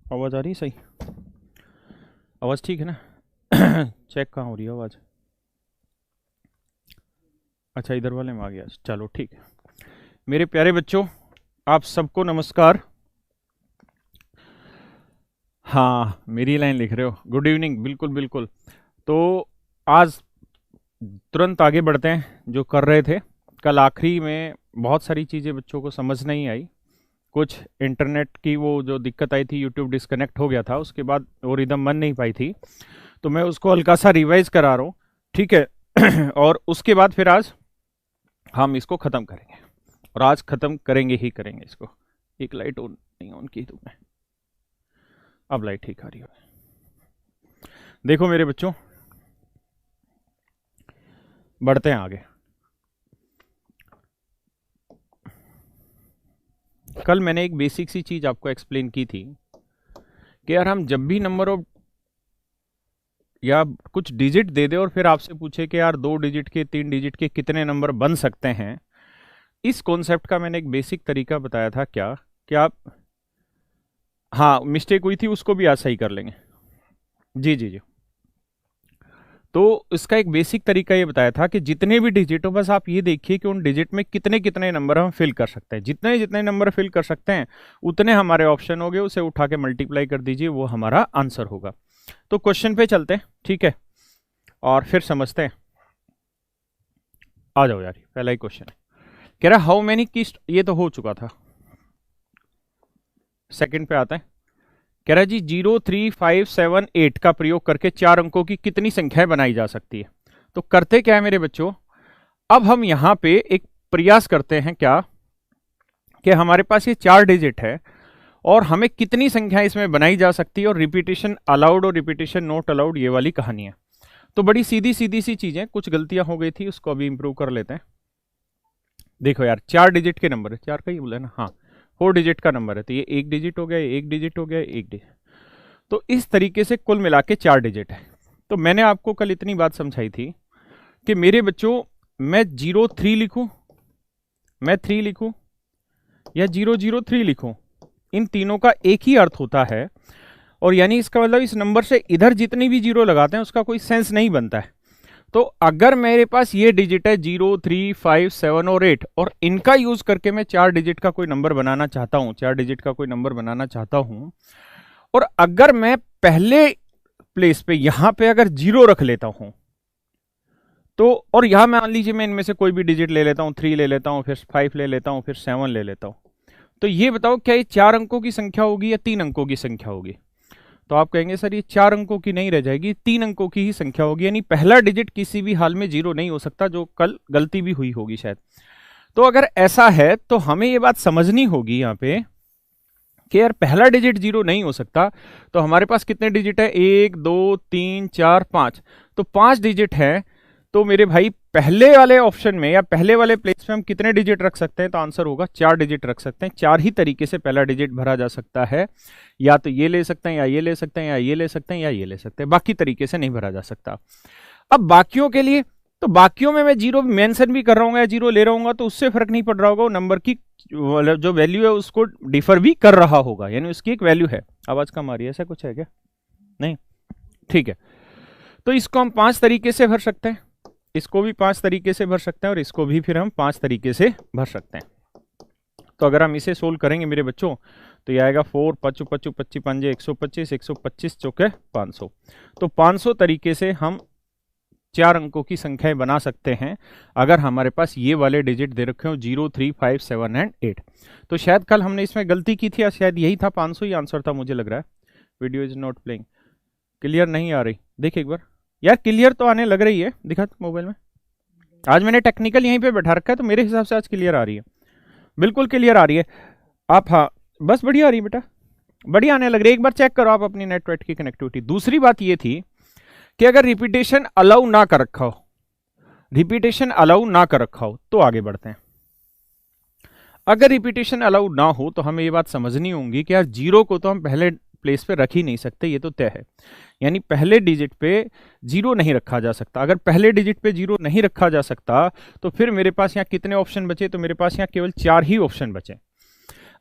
आवाज़ आ रही है सही? आवाज़ ठीक है ना? चेक कहाँ हो रही है आवाज़? अच्छा, इधर वाले में आ गया, चलो ठीक है। मेरे प्यारे बच्चों, आप सबको नमस्कार। हाँ, मेरी लाइन लिख रहे हो, गुड इवनिंग। बिल्कुल बिल्कुल। तो आज तुरंत आगे बढ़ते हैं। जो कर रहे थे कल आखिरी में, बहुत सारी चीज़ें बच्चों को समझ नहीं आई। कुछ इंटरनेट की वो जो दिक्कत आई थी, यूट्यूब डिस्कनेक्ट हो गया था, उसके बाद वो रिदम बन नहीं पाई थी, तो मैं उसको हल्का सा रिवाइज करा रहा हूँ, ठीक है। और उसके बाद फिर आज हम इसको ख़त्म करेंगे, और आज ख़त्म करेंगे ही करेंगे इसको। एक लाइट ऑन नहीं ऑन की तुमने? अब लाइट ठीक आ रही है। देखो मेरे बच्चों, बढ़ते हैं आगे। कल मैंने एक बेसिक सी चीज़ आपको एक्सप्लेन की थी कि यार हम जब भी नंबर ऑफ या कुछ डिजिट दे दे और फिर आपसे पूछे कि यार 2 डिजिट के 3 डिजिट के कितने नंबर बन सकते हैं, इस कॉन्सेप्ट का मैंने एक बेसिक तरीका बताया था। क्या क्या आप, हाँ मिस्टेक हुई थी उसको भी आज सही कर लेंगे। जी जी जी। तो इसका एक बेसिक तरीका ये बताया था कि जितने भी डिजिट हो, बस आप ये देखिए कि उन डिजिट में कितने कितने नंबर हम फिल कर सकते हैं। जितने जितने नंबर फिल कर सकते हैं उतने हमारे ऑप्शन हो गए, उसे उठा के मल्टीप्लाई कर दीजिए, वो हमारा आंसर होगा। तो क्वेश्चन पे चलते हैं, ठीक है, और फिर समझते हैं। आ जाओ यार, पहला ही क्वेश्चन है, कह रहा हाउ मेनी की, ये तो हो चुका था। सेकंड पे आता है, कह रहा जी 0, 3, 5, 7, 8 का प्रयोग करके 4 अंकों की कितनी संख्याएं बनाई जा सकती है। तो करते क्या है मेरे बच्चों, अब हम यहां पे एक प्रयास करते हैं क्या, कि हमारे पास ये 4 डिजिट है और हमें कितनी संख्याएं इसमें बनाई जा सकती है, और रिपीटेशन अलाउड और रिपीटेशन नॉट अलाउड, ये वाली कहानी है। तो बड़ी सीधी सीधी सी चीजें, कुछ गलतियां हो गई थी उसको अभी इंप्रूव कर लेते हैं। देखो यार, 4 डिजिट के नंबर है, 4 का ही बोला ना, हाँ 4 डिजिट का नंबर है, तो ये 1 डिजिट हो गया, 1 डिजिट हो गया, 1 डिजिट। तो इस तरीके से कुल मिला के 4 डिजिट है। तो मैंने आपको कल इतनी बात समझाई थी कि मेरे बच्चों, मैं 0, 3 लिखूं, मैं 3 लिखूं, या 0, 0, 3 लिखूं, इन तीनों का एक ही अर्थ होता है। और यानी इसका मतलब इस नंबर से इधर जितनी भी जीरो लगाते हैं उसका कोई सेंस नहीं बनता है। तो अगर मेरे पास ये डिजिट है 0, 3, 5, 7 और 8, और इनका यूज करके मैं 4 डिजिट का कोई नंबर बनाना चाहता हूं, 4 डिजिट का कोई नंबर बनाना चाहता हूं, और अगर मैं पहले प्लेस पे यहां पे अगर 0 रख लेता हूं, तो और यहां मान लीजिए मैं इनमें से कोई भी डिजिट ले लेता हूं, 3 ले लेता हूं, फिर 5 ले लेता हूं, फिर 7 ले लेता हूं, तो ये बताओ क्या ये 4 अंकों की संख्या होगी या 3 अंकों की संख्या होगी? तो आप कहेंगे सर ये 4 अंकों की नहीं रह जाएगी, 3 अंकों की ही संख्या होगी, यानी पहला डिजिट किसी भी हाल में 0 नहीं हो सकता, जो कल गलती भी हुई होगी शायद। तो अगर ऐसा है तो हमें ये बात समझनी होगी यहाँ पे कि यार पहला डिजिट 0 नहीं हो सकता, तो हमारे पास कितने डिजिट है, 1, 2, 3, 4, 5, तो 5 डिजिट है। तो मेरे भाई पहले वाले ऑप्शन में या पहले वाले प्लेस पे हम कितने डिजिट रख सकते हैं, तो आंसर होगा 4 डिजिट रख सकते हैं। 4 ही तरीके से पहला डिजिट भरा जा सकता है, या तो ये ले सकते हैं, या ये ले सकते हैं, या ये ले सकते हैं, या ये ले सकते हैं, बाकी तरीके से नहीं भरा जा सकता। अब बाकियों के लिए, तो बाकियों में मैं 0 मेंशन भी कर रहा हूँ या 0 ले रहा हूँ, तो उससे फर्क नहीं पड़ रहा होगा, वो नंबर की जो वैल्यू है उसको डिफर भी कर रहा होगा, यानी उसकी एक वैल्यू है। आवाज कम आ रही है, ऐसा कुछ है क्या? नहीं, ठीक है। तो इसको हम 5 तरीके से भर सकते हैं, इसको भी 5 तरीके से भर सकते हैं, और इसको भी फिर हम 5 तरीके से भर सकते हैं। तो अगर हम इसे सोल्व करेंगे मेरे बच्चों, तो ये आएगा 4 पच्चू पच्चू 25 पंजे 125, 125 चौके 500। तो 500 तरीके से हम 4 अंकों की संख्याएं बना सकते हैं, अगर हमारे पास ये वाले डिजिट दे रखे हो 0, 3, 5, 7 एंड 8। तो शायद कल हमने इसमें गलती की थी, या शायद यही था 500 ही आंसर था, मुझे लग रहा है। Video is not playing, clear नहीं आ रही, देख एक बार यार, क्लियर तो आने लग रही है, दिखा मोबाइल में। आज मैंने टेक्निकल यहीं पे बैठा रखा है, तो मेरे हिसाब से आज क्लियर आ रही है, बिल्कुल क्लियर आ रही है। आप, हाँ बस बढ़िया आ रही है बेटा, बढ़िया आने लग रही है। एक बार चेक करो आप अपनी नेटवर्क की कनेक्टिविटी। दूसरी बात ये थी कि अगर रिपीटेशन अलाउ ना कर रखा हो, रिपीटेशन अलाउ ना कर रखा हो, तो आगे बढ़ते हैं। अगर रिपीटेशन अलाउ ना हो तो हमें ये बात समझनी होगी कि यार 0 को तो हम पहले प्लेस पे रख ही नहीं सकते, ये तो तय है, यानी पहले डिजिट पे 0 नहीं रखा जा सकता। अगर पहले डिजिट पे 0 नहीं रखा जा सकता, तो फिर मेरे पास यहाँ कितने ऑप्शन बचे, तो मेरे पास यहाँ केवल 4 ही ऑप्शन बचे।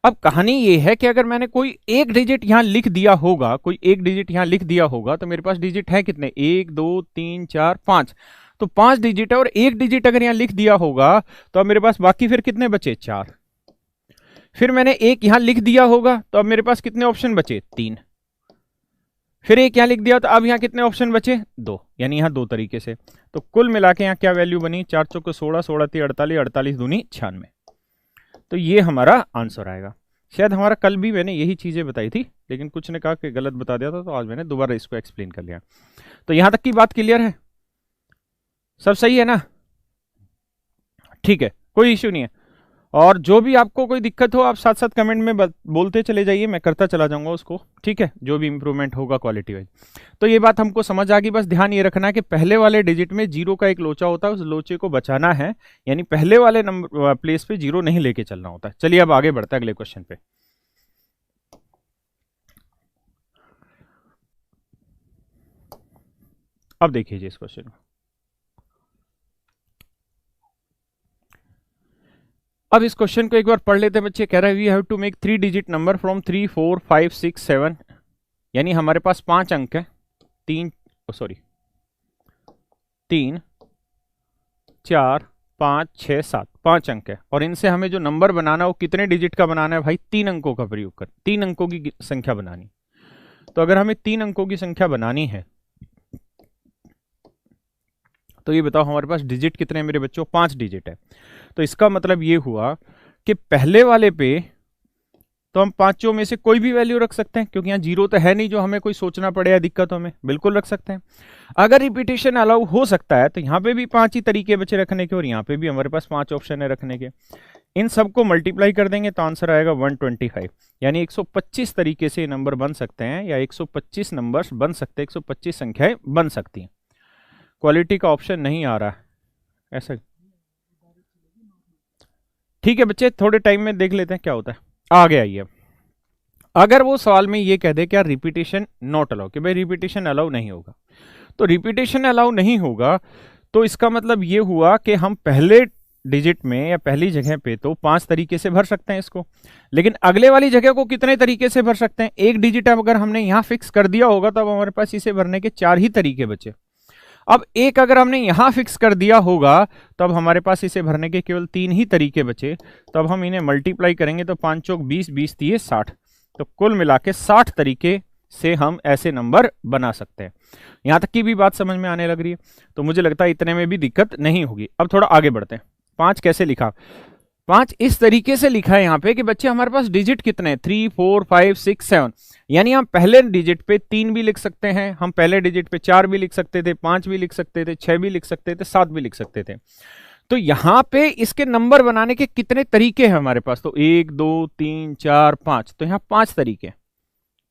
अब कहानी ये है कि अगर मैंने कोई एक डिजिट यहां लिख दिया होगा, कोई एक डिजिट यहां लिख दिया होगा, तो मेरे पास डिजिट है कितने, 1 2 3 4 5, तो 5 डिजिट है, और एक डिजिट अगर यहां लिख दिया होगा तो अब मेरे पास बाकी फिर कितने बचे, 4। फिर मैंने एक यहां लिख दिया होगा तो अब मेरे पास कितने ऑप्शन बचे, 3। फिर एक यहां लिख दिया तो अब यहां कितने ऑप्शन बचे, 2, यानी यहां 2 तरीके से। तो कुल मिला के यहां क्या वैल्यू बनी, 4 चौके 16, 16 3 48, 48 दूनी 96। तो ये हमारा आंसर आएगा। शायद हमारा कल भी मैंने यही चीजें बताई थी, लेकिन कुछ ने कहा कि गलत बता दिया था, तो आज मैंने दोबारा इसको एक्सप्लेन कर लिया। तो यहां तक की बात क्लियर है, सब सही है ना, ठीक है, कोई इश्यू नहीं है। और जो भी आपको कोई दिक्कत हो आप साथ साथ कमेंट में बोलते चले जाइए, मैं करता चला जाऊंगा उसको, ठीक है, जो भी इंप्रूवमेंट होगा क्वालिटी वाइज। तो ये बात हमको समझ आ गई। बस ध्यान ये रखना है कि पहले वाले डिजिट में 0 का एक लोचा होता है, उस लोचे को बचाना है, यानी पहले वाले नंबर प्लेस पे 0 नहीं लेके चलना होता है। चलिए अब आगे बढ़ते हैं अगले क्वेश्चन पे। अब देखिए इस क्वेश्चन को, अब इस क्वेश्चन को एक बार पढ़ लेते हैं बच्चे। कह रहा है we have to make 3 digit number from 3 4 5 6 7, यानी हमारे पास 5 अंक है, 3 4 5 6 7, 5 अंक है, और इनसे हमें जो नंबर बनाना है वो कितने डिजिट का बनाना है भाई, 3 अंकों का प्रयोग कर, 3 अंकों की संख्या बनानी। तो अगर हमें 3 अंकों की संख्या बनानी है तो ये बताओ हमारे पास डिजिट कितने हैं मेरे बच्चों, 5 डिजिट है। तो इसका मतलब ये हुआ कि पहले वाले पे तो हम पांचों में से कोई भी वैल्यू रख सकते हैं, क्योंकि यहाँ 0 तो है नहीं जो हमें कोई सोचना पड़े या दिक्कत हो, हमें बिल्कुल रख सकते हैं। अगर रिपीटेशन अलाउ हो सकता है तो यहाँ पे भी 5 ही तरीके बचे रखने के, और यहाँ पे भी हमारे पास 5 ऑप्शन है रखने के। इन सबको मल्टीप्लाई कर देंगे तो आंसर आएगा 125, यानी 125 तरीके से नंबर बन सकते हैं, या 125 नंबर बन सकते हैं, 125 संख्याएं बन सकती हैं। क्वालिटी का ऑप्शन नहीं आ रहा है ऐसा, ठीक है बच्चे, थोड़े टाइम में देख लेते हैं क्या होता है। आ गया ये। अगर वो सवाल में ये कह दे क्या रिपीटेशन नॉट अलाउ, कि भाई रिपीटेशन अलाउ नहीं होगा, तो रिपीटेशन अलाउ नहीं होगा तो इसका मतलब ये हुआ कि हम पहले डिजिट में या पहली जगह पे तो 5 तरीके से भर सकते हैं इसको, लेकिन अगले वाली जगह को कितने तरीके से भर सकते हैं, एक डिजिट अगर हमने यहां फिक्स कर दिया होगा तब हमारे पास इसे भरने के 4 ही तरीके बचे। अब एक अगर हमने यहां फिक्स कर दिया होगा तब हमारे पास इसे भरने के केवल 3 ही तरीके बचे। तब हम इन्हें मल्टीप्लाई करेंगे तो 5 चौक 20, 20 3 60, तो कुल मिला के 60 तरीके से हम ऐसे नंबर बना सकते हैं। यहां तक की भी बात समझ में आने लग रही है, तो मुझे लगता है इतने में भी दिक्कत नहीं होगी। अब थोड़ा आगे बढ़ते हैं। 5 कैसे लिखा, 5 इस तरीके से लिखा है यहाँ पे कि बच्चे हमारे पास डिजिट कितने हैं, 3 4 5 6 7, यानी हम पहले डिजिट पे 3 भी लिख सकते हैं, हम पहले डिजिट पे 4 भी लिख सकते थे, 5 भी लिख सकते थे, 6 भी लिख सकते थे, 7 भी लिख सकते थे। तो यहां पे इसके नंबर बनाने के कितने तरीके हैं हमारे पास, तो 1 2 3 4 5, तो यहां 5 तरीके।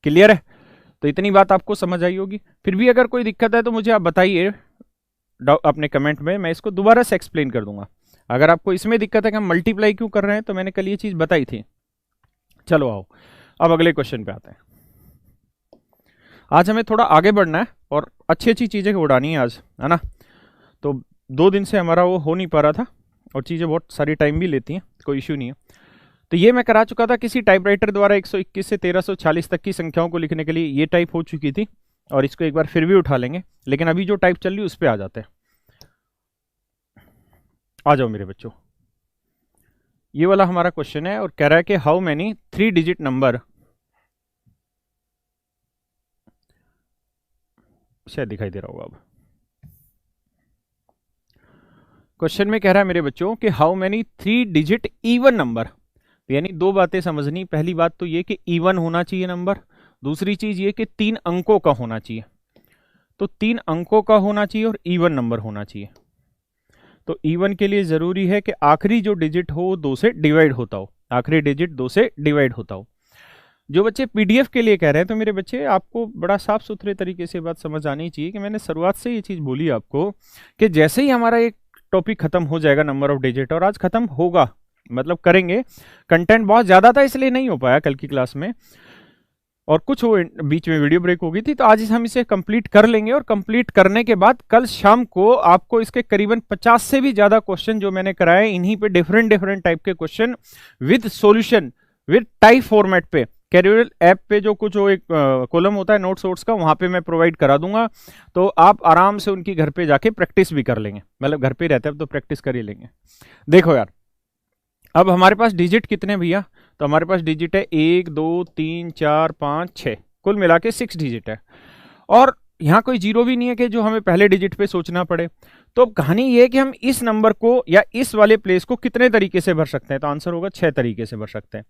क्लियर है, तो इतनी बात आपको समझ आई होगी। फिर भी अगर कोई दिक्कत है तो मुझे आप बताइए अपने कमेंट में, मैं इसको दोबारा से एक्सप्लेन कर दूंगा। अगर आपको इसमें दिक्कत है कि हम मल्टीप्लाई क्यों कर रहे हैं, तो मैंने कल ये चीज बताई थी। चलो आओ अब अगले क्वेश्चन पे आते हैं। आज हमें थोड़ा आगे बढ़ना है और अच्छी अच्छी चीजें उड़ानी है आज, है ना। तो 2 दिन से हमारा वो हो नहीं पा रहा था, और चीजें बहुत सारी टाइम भी लेती हैं, कोई इश्यू नहीं है। तो ये मैं करा चुका था किसी टाइपराइटर द्वारा 121 से 1340 तक की संख्याओं को लिखने के लिए, ये टाइप हो चुकी थी, और इसको एक बार फिर भी उठा लेंगे। लेकिन अभी जो टाइप चल रही है उस पर आ जाते हैं। आ जाओ मेरे बच्चों, ये वाला हमारा क्वेश्चन है और कह रहा है कि हाउ मेनी 3 डिजिट नंबर, शायद दिखाई दे रहा होगा अब। क्वेश्चन में कह रहा है मेरे बच्चों कि how many 3 digit even number, यानी 2 बातें समझनी। पहली बात तो ये कि इवन होना चाहिए नंबर, दूसरी चीज ये कि 3 अंकों का होना चाहिए। तो 3 अंकों का होना चाहिए और इवन नंबर होना चाहिए। तो इवन के लिए जरूरी है कि आखिरी जो डिजिट हो 2 से डिवाइड होता हो, आखिरी डिजिट 2 से डिवाइड होता हो। जो बच्चे पीडीएफ के लिए कह रहे हैं, तो मेरे बच्चे आपको बड़ा साफ सुथरे तरीके से बात समझ आनी चाहिए कि मैंने शुरुआत से ये चीज बोली आपको कि जैसे ही हमारा एक टॉपिक खत्म हो जाएगा नंबर ऑफ डिजिट, और आज खत्म होगा, मतलब करेंगे, कंटेंट बहुत ज्यादा था इसलिए नहीं हो पाया कल की क्लास में, और कुछ वो बीच में वीडियो ब्रेक हो गई थी, तो आज हम इसे कंप्लीट कर लेंगे। और कंप्लीट करने के बाद कल शाम को आपको इसके करीबन 50 से भी ज्यादा क्वेश्चन जो मैंने कराए, इन्हीं पे डिफरेंट टाइप के question with solution with type format पे कैरियर ऐप पे जो कुछ एक कॉलम होता है नोट्स वोट्स का, वहां पे मैं प्रोवाइड करा दूंगा, तो आप आराम से उनकी घर पे जाके प्रैक्टिस भी कर लेंगे, मतलब घर पे रहते हैं तो प्रैक्टिस कर ही लेंगे। देखो यार, अब हमारे पास डिजिट कितने भैया, तो हमारे पास डिजिट है 1 2 3 4 5 6, कुल मिला के 6 डिजिट है, और यहाँ कोई जीरो भी नहीं है कि जो हमें पहले डिजिट पे सोचना पड़े। तो अब कहानी ये है कि हम इस नंबर को या इस वाले प्लेस को कितने तरीके से भर सकते हैं, तो आंसर होगा 6 तरीके से भर सकते हैं।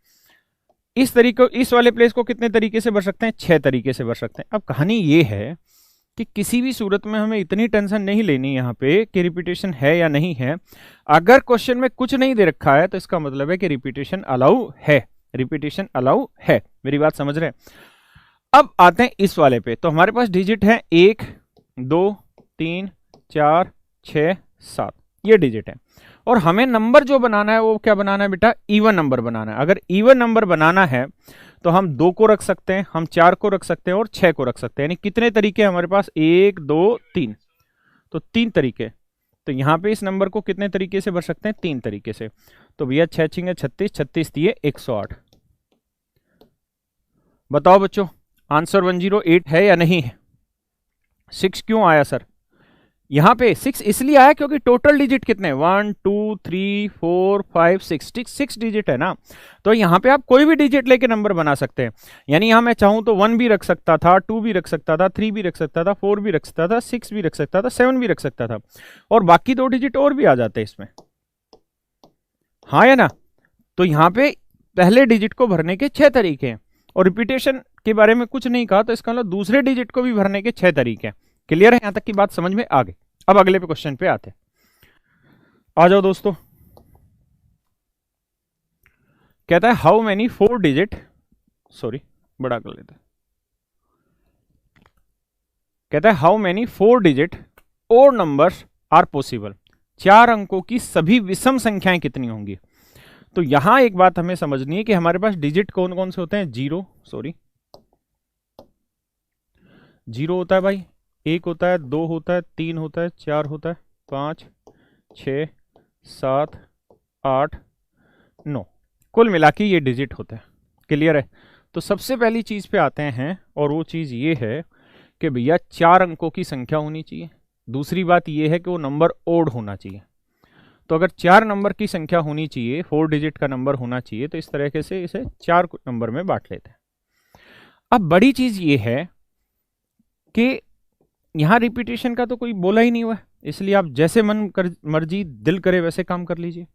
इस वाले प्लेस को कितने तरीके से भर सकते हैं, 6 तरीके से भर सकते हैं। अब कहानी ये है कि किसी भी सूरत में हमें इतनी टेंशन नहीं लेनी यहाँ पे कि रिपीटेशन है या नहीं है। अगर क्वेश्चन में कुछ नहीं दे रखा है तो इसका मतलब है कि रिपीटेशन अलाउ है, रिपीटेशन अलाउ है। मेरी बात समझ रहे हैं? अब आते हैं इस वाले पे, तो हमारे पास डिजिट है 1 2 3 4 6 7, ये डिजिट है, और हमें नंबर जो बनाना है वो क्या बनाना है बेटा, इवन नंबर बनाना है। अगर इवन नंबर बनाना है तो हम 2 को रख सकते हैं, हम 4 को रख सकते हैं और 6 को रख सकते हैं। यानी कितने तरीके हमारे पास, 1 2 3, तो 3 तरीके। तो यहां पे इस नंबर को कितने तरीके से भर सकते हैं, 3 तरीके से। तो भैया 6 छिंगे 36, 36 दिए 108। बताओ बच्चों, आंसर 108 है या नहीं है? 6 क्यों आया सर? यहां पे 6 इसलिए आया क्योंकि टोटल डिजिट कितने, 1 2 3 4 5 6 डिजिट है ना। तो यहां पे आप कोई भी डिजिट लेके नंबर बना सकते हैं। यानी यहां मैं चाहूं तो 1 भी रख सकता था, 2 भी रख सकता था, 3 भी रख सकता था, 4 भी रख सकता था, 6 भी रख सकता था, 7 भी रख सकता था, और बाकी 2 डिजिट और भी आ जाते हैं इसमें, हाँ या ना। तो यहां पे पहले डिजिट को भरने के 6 तरीके हैं, और रिपीटेशन के बारे में कुछ नहीं कहा, तो इसका मतलब दूसरे डिजिट को भी भरने के 6 तरीके हैं। क्लियर है? यहां तक की बात समझ में आ गई। अब अगले पे क्वेश्चन पे आते हैं, आ जाओ दोस्तों। कहता है हाउ मेनी 4 डिजिट, सॉरी बड़ा कर लेते हैं, कहता है हाउ मेनी 4 डिजिट और नंबर्स आर पॉसिबल, 4 अंकों की सभी विषम संख्याएं कितनी होंगी। तो यहां एक बात हमें समझनी है कि हमारे पास डिजिट कौन कौन से होते हैं, जीरो होता है भाई, 1 होता है, 2 होता है, 3 होता है, 4 होता है, 5 6 7 8 9, कुल मिला के ये डिजिट होते हैं। क्लियर है? तो सबसे पहली चीज पे आते हैं, और वो चीज ये है कि भैया 4 अंकों की संख्या होनी चाहिए। दूसरी बात ये है कि वो नंबर ओड होना चाहिए। तो अगर 4 नंबर की संख्या होनी चाहिए, 4 डिजिट का नंबर होना चाहिए, तो इस तरीके से इसे 4 नंबर में बांट लेते हैं। अब बड़ी चीज ये है कि यहां रिपीटेशन का तो कोई बोला ही नहीं हुआ, इसलिए आप जैसे मर्जी दिल करे वैसे काम कर लीजिए।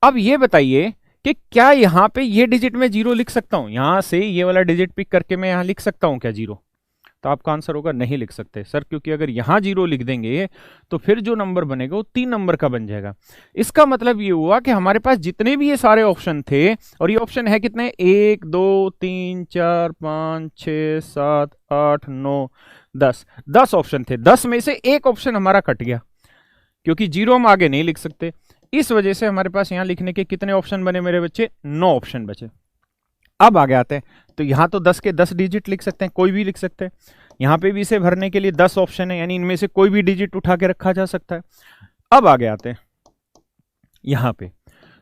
अब ये बताइए कि क्या यहां पे ये डिजिट में 0 लिख सकता हूं, यहां से ये वाला डिजिट पिक करके मैं यहां लिख सकता हूं क्या 0? तो आपका आंसर होगा नहीं लिख सकते सर, क्योंकि अगर यहां 0 लिख देंगे तो फिर जो नंबर बनेगा वो 3 नंबर का बन जाएगा। इसका मतलब ये हुआ कि हमारे पास जितने भी ये सारे ऑप्शन थे, और ये ऑप्शन है कितने, 1 2 3 4 5 6 7 8 9 10 ऑप्शन थे। 10 में से एक ऑप्शन हमारा कट गया, क्योंकि 0 हम आगे नहीं लिख सकते। इस वजह से हमारे पास यहां लिखने के कितने ऑप्शन बने मेरे बच्चे, 9 ऑप्शन बचे। अब आगे आते हैं, तो यहां तो 10 के 10 डिजिट लिख सकते हैं, कोई भी लिख सकते हैं। यहां पे भी इसे भरने के लिए 10 ऑप्शन है, यानी इनमें से कोई भी डिजिट उठा के रखा जा सकता है। अब आगे आते हैं यहां पे,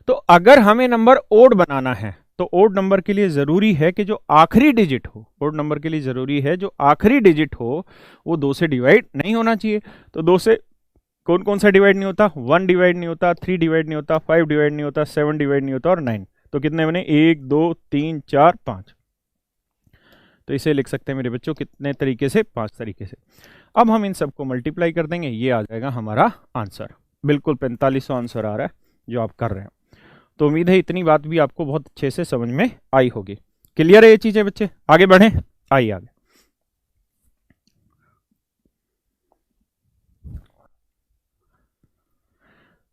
तो अगर हमें नंबर ओड बनाना है तो ओड नंबर के लिए जरूरी है कि जो आखिरी डिजिट हो, ओड नंबर के लिए जरूरी है जो आखिरी डिजिट हो वो 2 से डिवाइड नहीं होना चाहिए। तो 2 से कौन कौन सा डिवाइड नहीं होता, 1 डिवाइड नहीं होता, 3 डिवाइड नहीं होता, 5 डिवाइड नहीं होता, 7 डिवाइड नहीं होता, और 9। तो कितने बने, 1 2 3 4 5। तो इसे लिख सकते हैं मेरे बच्चों कितने तरीके से, 5 तरीके से। अब हम इन सबको मल्टीप्लाई कर देंगे, ये आ जाएगा हमारा आंसर। बिल्कुल 4500 आंसर आ रहा है जो आप कर रहे हैं। तो उम्मीद है इतनी बात भी आपको बहुत अच्छे से समझ में आई होगी। क्लियर है ये चीजें बच्चे? आगे बढ़े, आइए आगे।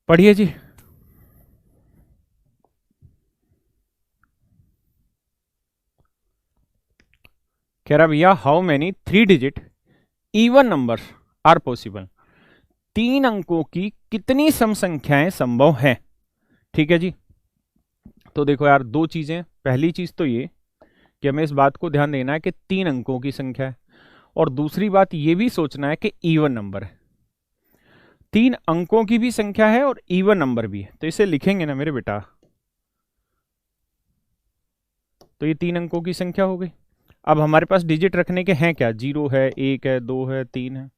पढ़िए जी। कह रहा भैया how many 3 digit even numbers are possible, 3 अंकों की कितनी सम संख्याएं संभव हैं। ठीक है जी। तो देखो यार, 2 चीजें, पहली चीज तो ये कि हमें इस बात को ध्यान देना है कि 3 अंकों की संख्या है, और दूसरी बात ये भी सोचना है कि इवन नंबर है। 3 अंकों की भी संख्या है और इवन नंबर भी है, तो इसे लिखेंगे ना मेरे बेटा, तो ये 3 अंकों की संख्या हो गई। अब हमारे पास डिजिट रखने के हैं क्या, 0 है, 1 है, 2 है, 3 है,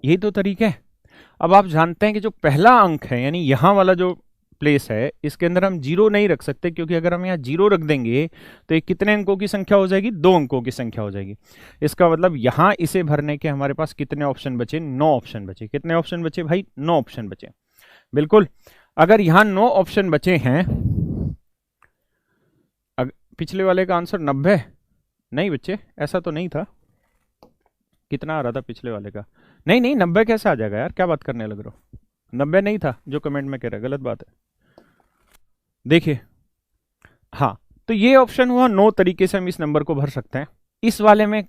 यही तो तरीका है। अब आप जानते हैं कि जो पहला अंक है यानी यहां वाला जो प्लेस है, इसके अंदर हम 0 नहीं रख सकते, क्योंकि अगर हम यहाँ 0 रख देंगे तो ये कितने अंकों की संख्या हो जाएगी, 2 अंकों की संख्या हो जाएगी। इसका मतलब यहां इसे भरने के हमारे पास कितने ऑप्शन बचे, 9 ऑप्शन बचे। कितने ऑप्शन बचे भाई, 9 ऑप्शन बचे। बिल्कुल, अगर यहां 9 ऑप्शन बचे हैं, पिछले वाले का आंसर 90 नहीं बच्चे, ऐसा तो नहीं था। कितना आ रहा था पिछले वाले का, नहीं नहीं 90 कैसे आ जाएगा यार, क्या बात करने लग रहे हो, 90 नहीं था जो कमेंट में कह रहा है, गलत बात है। देखिए हाँ, तो ये ऑप्शन हुआ, 9 तरीके से हम इस नंबर को भर सकते हैं। इस वाले में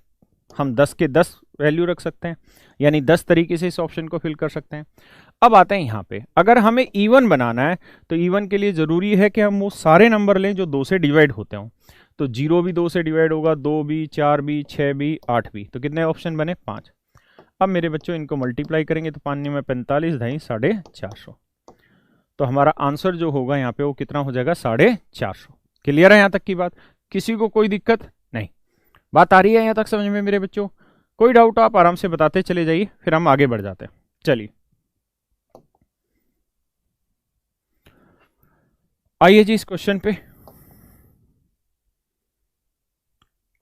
हम 10 के 10 वैल्यू रख सकते हैं, यानी 10 तरीके से इस ऑप्शन को फिल कर सकते हैं। अब आते हैं यहाँ पे, अगर हमें इवन बनाना है तो इवन के लिए जरूरी है कि हम वो सारे नंबर लें जो 2 से डिवाइड होते हों। तो 0 भी 2 से डिवाइड होगा, 2 भी, 4 भी, 6 भी, 8 भी। तो कितने ऑप्शन बने, 5। अब मेरे बच्चों इनको मल्टीप्लाई करेंगे तो 5 में 45, ढाई 450। तो हमारा आंसर जो होगा यहाँ पे वो कितना हो जाएगा, 450। क्लियर है यहाँ तक की बात, किसी को कोई दिक्कत नहीं, बात आ रही है यहाँ तक समझ में मेरे बच्चों? कोई डाउट आप आराम से बताते चले जाइए, फिर हम आगे बढ़ जाते हैं। चलिए आइए जी इस क्वेश्चन पे।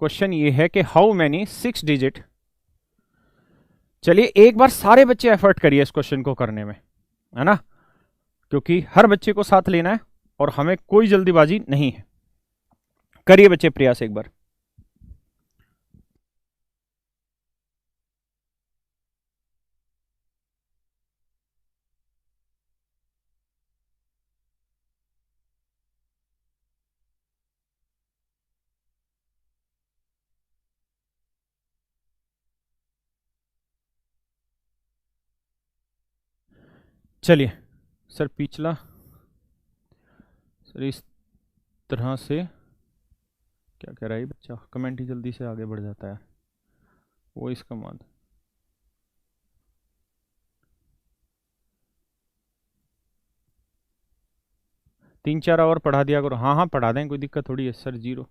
क्वेश्चन ये है कि हाउ मैनी 6 डिजिट। चलिए एक बार सारे बच्चे एफर्ट करिए इस क्वेश्चन को करने में, है ना, क्योंकि हर बच्चे को साथ लेना है और हमें कोई जल्दीबाजी नहीं है। करिए बच्चे प्रयास एक बार। चलिए सर पिछला, सर इस तरह से क्या कह रहा है बच्चा, कमेंट ही जल्दी से आगे बढ़ जाता है, वो इसका मान 3-4 और पढ़ा दिया करो। हाँ हाँ पढ़ा दें, कोई दिक्कत थोड़ी है सर। 0,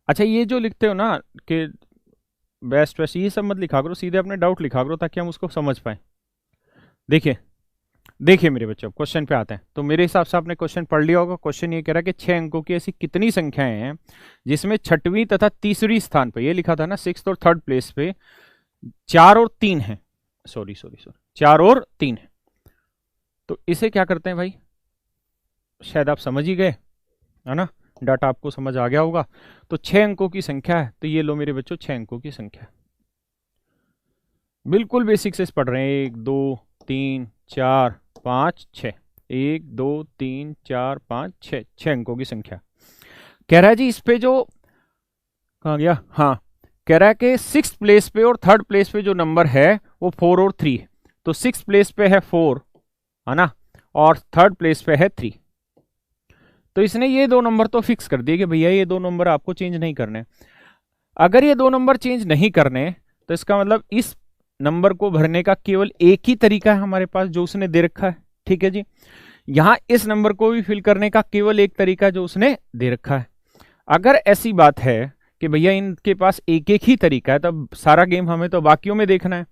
अच्छा ये जो लिखते हो ना कि बेस्ट वेस्ट, ये सब मत लिखा करो, सीधे अपने डाउट लिखा करो ताकि हम उसको समझ पाए। देखिए देखिए मेरे बच्चों, क्वेश्चन पे आते हैं। तो मेरे हिसाब से आपने क्वेश्चन पढ़ लिया होगा। क्वेश्चन ये कह रहा है कि 6 अंकों की ऐसी कितनी संख्याएं हैं जिसमें छठवीं तथा तीसरी स्थान पे, ये लिखा था ना 6th और 3rd प्लेस पे 4 और 3 है, सॉरी 4 और 3 है। तो इसे क्या करते हैं भाई, शायद आप समझ ही गए, है ना, डाटा आपको समझ आ गया होगा। तो 6 अंकों की संख्या है, तो ये लो मेरे बच्चों 6 अंकों की संख्या, बिल्कुल बेसिक से पढ़ रहे हैं। 1 2 3 4 5 6, 1 2 3 4 5 6, 6 अंकों की संख्या। कह रहा है जी इस पे जो, कहाँ गया, हाँ, कह रहा है कि 6th प्लेस पे और 3rd प्लेस पे जो नंबर है वो 4 और 3 है। तो 6th प्लेस पे है 4, है ना, और 3rd प्लेस पे है 3। तो इसने ये 2 नंबर तो फिक्स कर दिए कि भैया ये 2 नंबर आपको चेंज नहीं करने। अगर ये 2 नंबर चेंज नहीं करने तो इसका मतलब इस नंबर को भरने का केवल एक ही तरीका है हमारे पास जो उसने दे रखा है। ठीक है जी, यहां इस नंबर को भी फिल करने का केवल एक तरीका जो उसने दे रखा है। अगर ऐसी बात है कि भैया इनके पास एक एक ही तरीका है, तब सारा गेम हमें तो बाकियों में देखना है।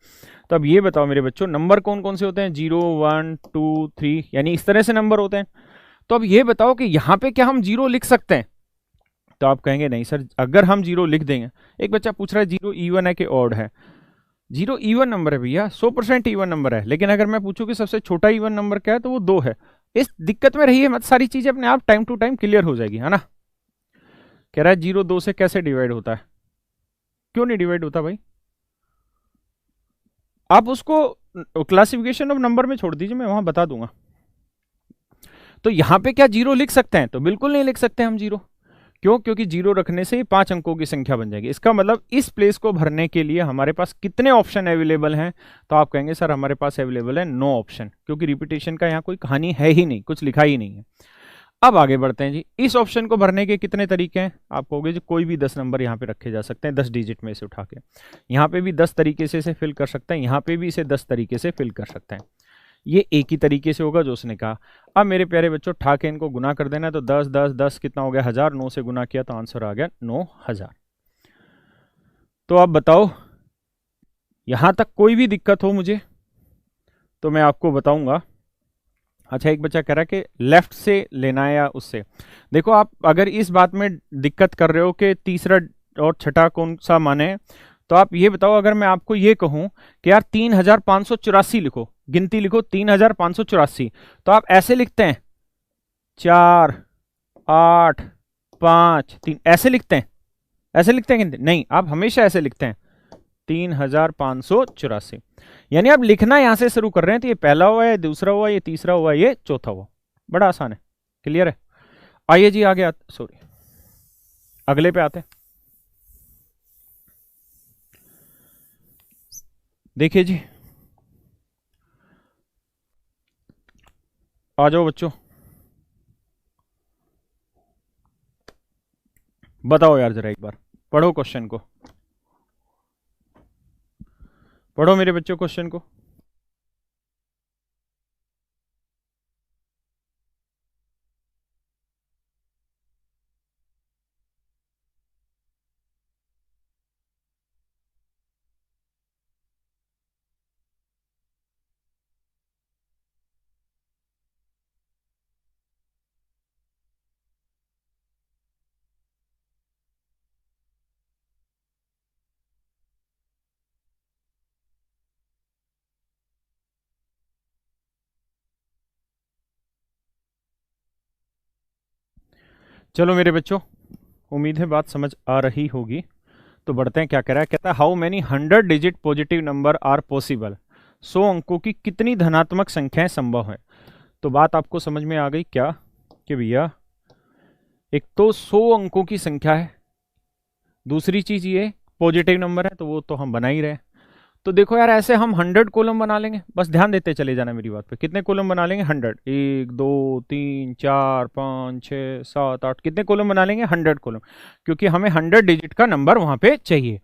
तो अब ये बताओ मेरे बच्चों, नंबर कौन कौन से होते हैं, 0 1 2 3, यानी इस तरह से नंबर होते हैं। तो अब ये बताओ कि यहां पे क्या हम 0 लिख सकते हैं? तो आप कहेंगे नहीं सर, अगर हम 0 लिख देंगे, एक बच्चा पूछ रहा है 0 इवन है कि ऑड है। 0 इवन नंबर है भैया, 100% इवन नंबर है। लेकिन अगर मैं पूछूं कि सबसे छोटा इवन नंबर क्या है, तो वो 2 है। इस दिक्कत में रहिए मत, सारी चीजें अपने आप टाइम टू टाइम क्लियर हो जाएगी, है ना। कह रहा है 0 2 से कैसे डिवाइड होता है, क्यों नहीं डिवाइड होता भाई? आप उसको क्लासिफिकेशन ऑफ नंबर में छोड़ दीजिए, मैं वहां बता दूंगा। तो यहां पे क्या 0 लिख सकते हैं? तो बिल्कुल नहीं लिख सकते हम 0। क्यों? क्योंकि 0 रखने से 5 अंकों की संख्या बन जाएगी। इसका मतलब इस प्लेस को भरने के लिए हमारे पास कितने ऑप्शन अवेलेबल हैं? तो आप कहेंगे सर हमारे पास अवेलेबल है 9 ऑप्शन, क्योंकि रिपीटेशन का यहाँ कोई कहानी है ही नहीं, कुछ लिखा ही नहीं है। अब आगे बढ़ते हैं जी। इस ऑप्शन को भरने के कितने तरीके हैं? आप कहोगे जी कोई भी 10 नंबर यहाँ पे रखे जा सकते हैं, 10 डिजिट में से उठा के। यहाँ पे भी 10 तरीके से इसे फिल कर सकते हैं, यहाँ पे भी इसे 10 तरीके से फिल कर सकते हैं। ये एक ही तरीके से होगा जो उसने कहा। अब मेरे प्यारे बच्चों ठा के इनको गुना कर देना है, तो 10 10 10 कितना हो गया 1000, 9 से गुना किया तो आंसर आ गया 9000। तो आप बताओ यहां तक कोई भी दिक्कत हो मुझे तो मैं आपको बताऊंगा। अच्छा, एक बच्चा कह रहा है कि लेफ्ट से लेना है या उससे। देखो आप अगर इस बात में दिक्कत कर रहे हो कि तीसरा और छठा कौन सा माने, तो आप ये बताओ, अगर मैं आपको ये कहूं कि यार 3584 लिखो, गिनती लिखो 3584, तो आप ऐसे लिखते हैं 4 8 5 3, ऐसे लिखते हैं? ऐसे लिखते हैं गिनती? नहीं, आप हमेशा ऐसे लिखते हैं 3584। यानी आप लिखना यहां से शुरू कर रहे हैं, तो ये पहला हुआ, ये दूसरा हुआ, ये तीसरा हुआ, ये चौथा हुआ। बड़ा आसान है, क्लियर है? आइए जी आगे सॉरी अगले पे आते हैं। देखिए जी, आ जाओ बच्चों, बताओ यार जरा एक बार पढ़ो क्वेश्चन को, पढ़ो मेरे बच्चों क्वेश्चन को। चलो मेरे बच्चों, उम्मीद है बात समझ आ रही होगी। तो बढ़ते हैं, क्या कह रहा है, कहता है how many 100 digit positive number are possible. 100 अंकों की कितनी धनात्मक संख्याएं संभव है। तो बात आपको समझ में आ गई क्या कि भैया एक तो 100 अंकों की संख्या है, दूसरी चीज ये पॉजिटिव नंबर है, तो वो तो हम बना ही रहे। तो देखो यार, ऐसे हम 100 कॉलम बना लेंगे, बस ध्यान देते चले जाना मेरी बात पे। कितने कॉलम बना लेंगे? 100, 1 2 3 4 5 6 7 8, कितने कॉलम बना लेंगे? 100 कॉलम, क्योंकि हमें 100 डिजिट का नंबर वहां पे चाहिए।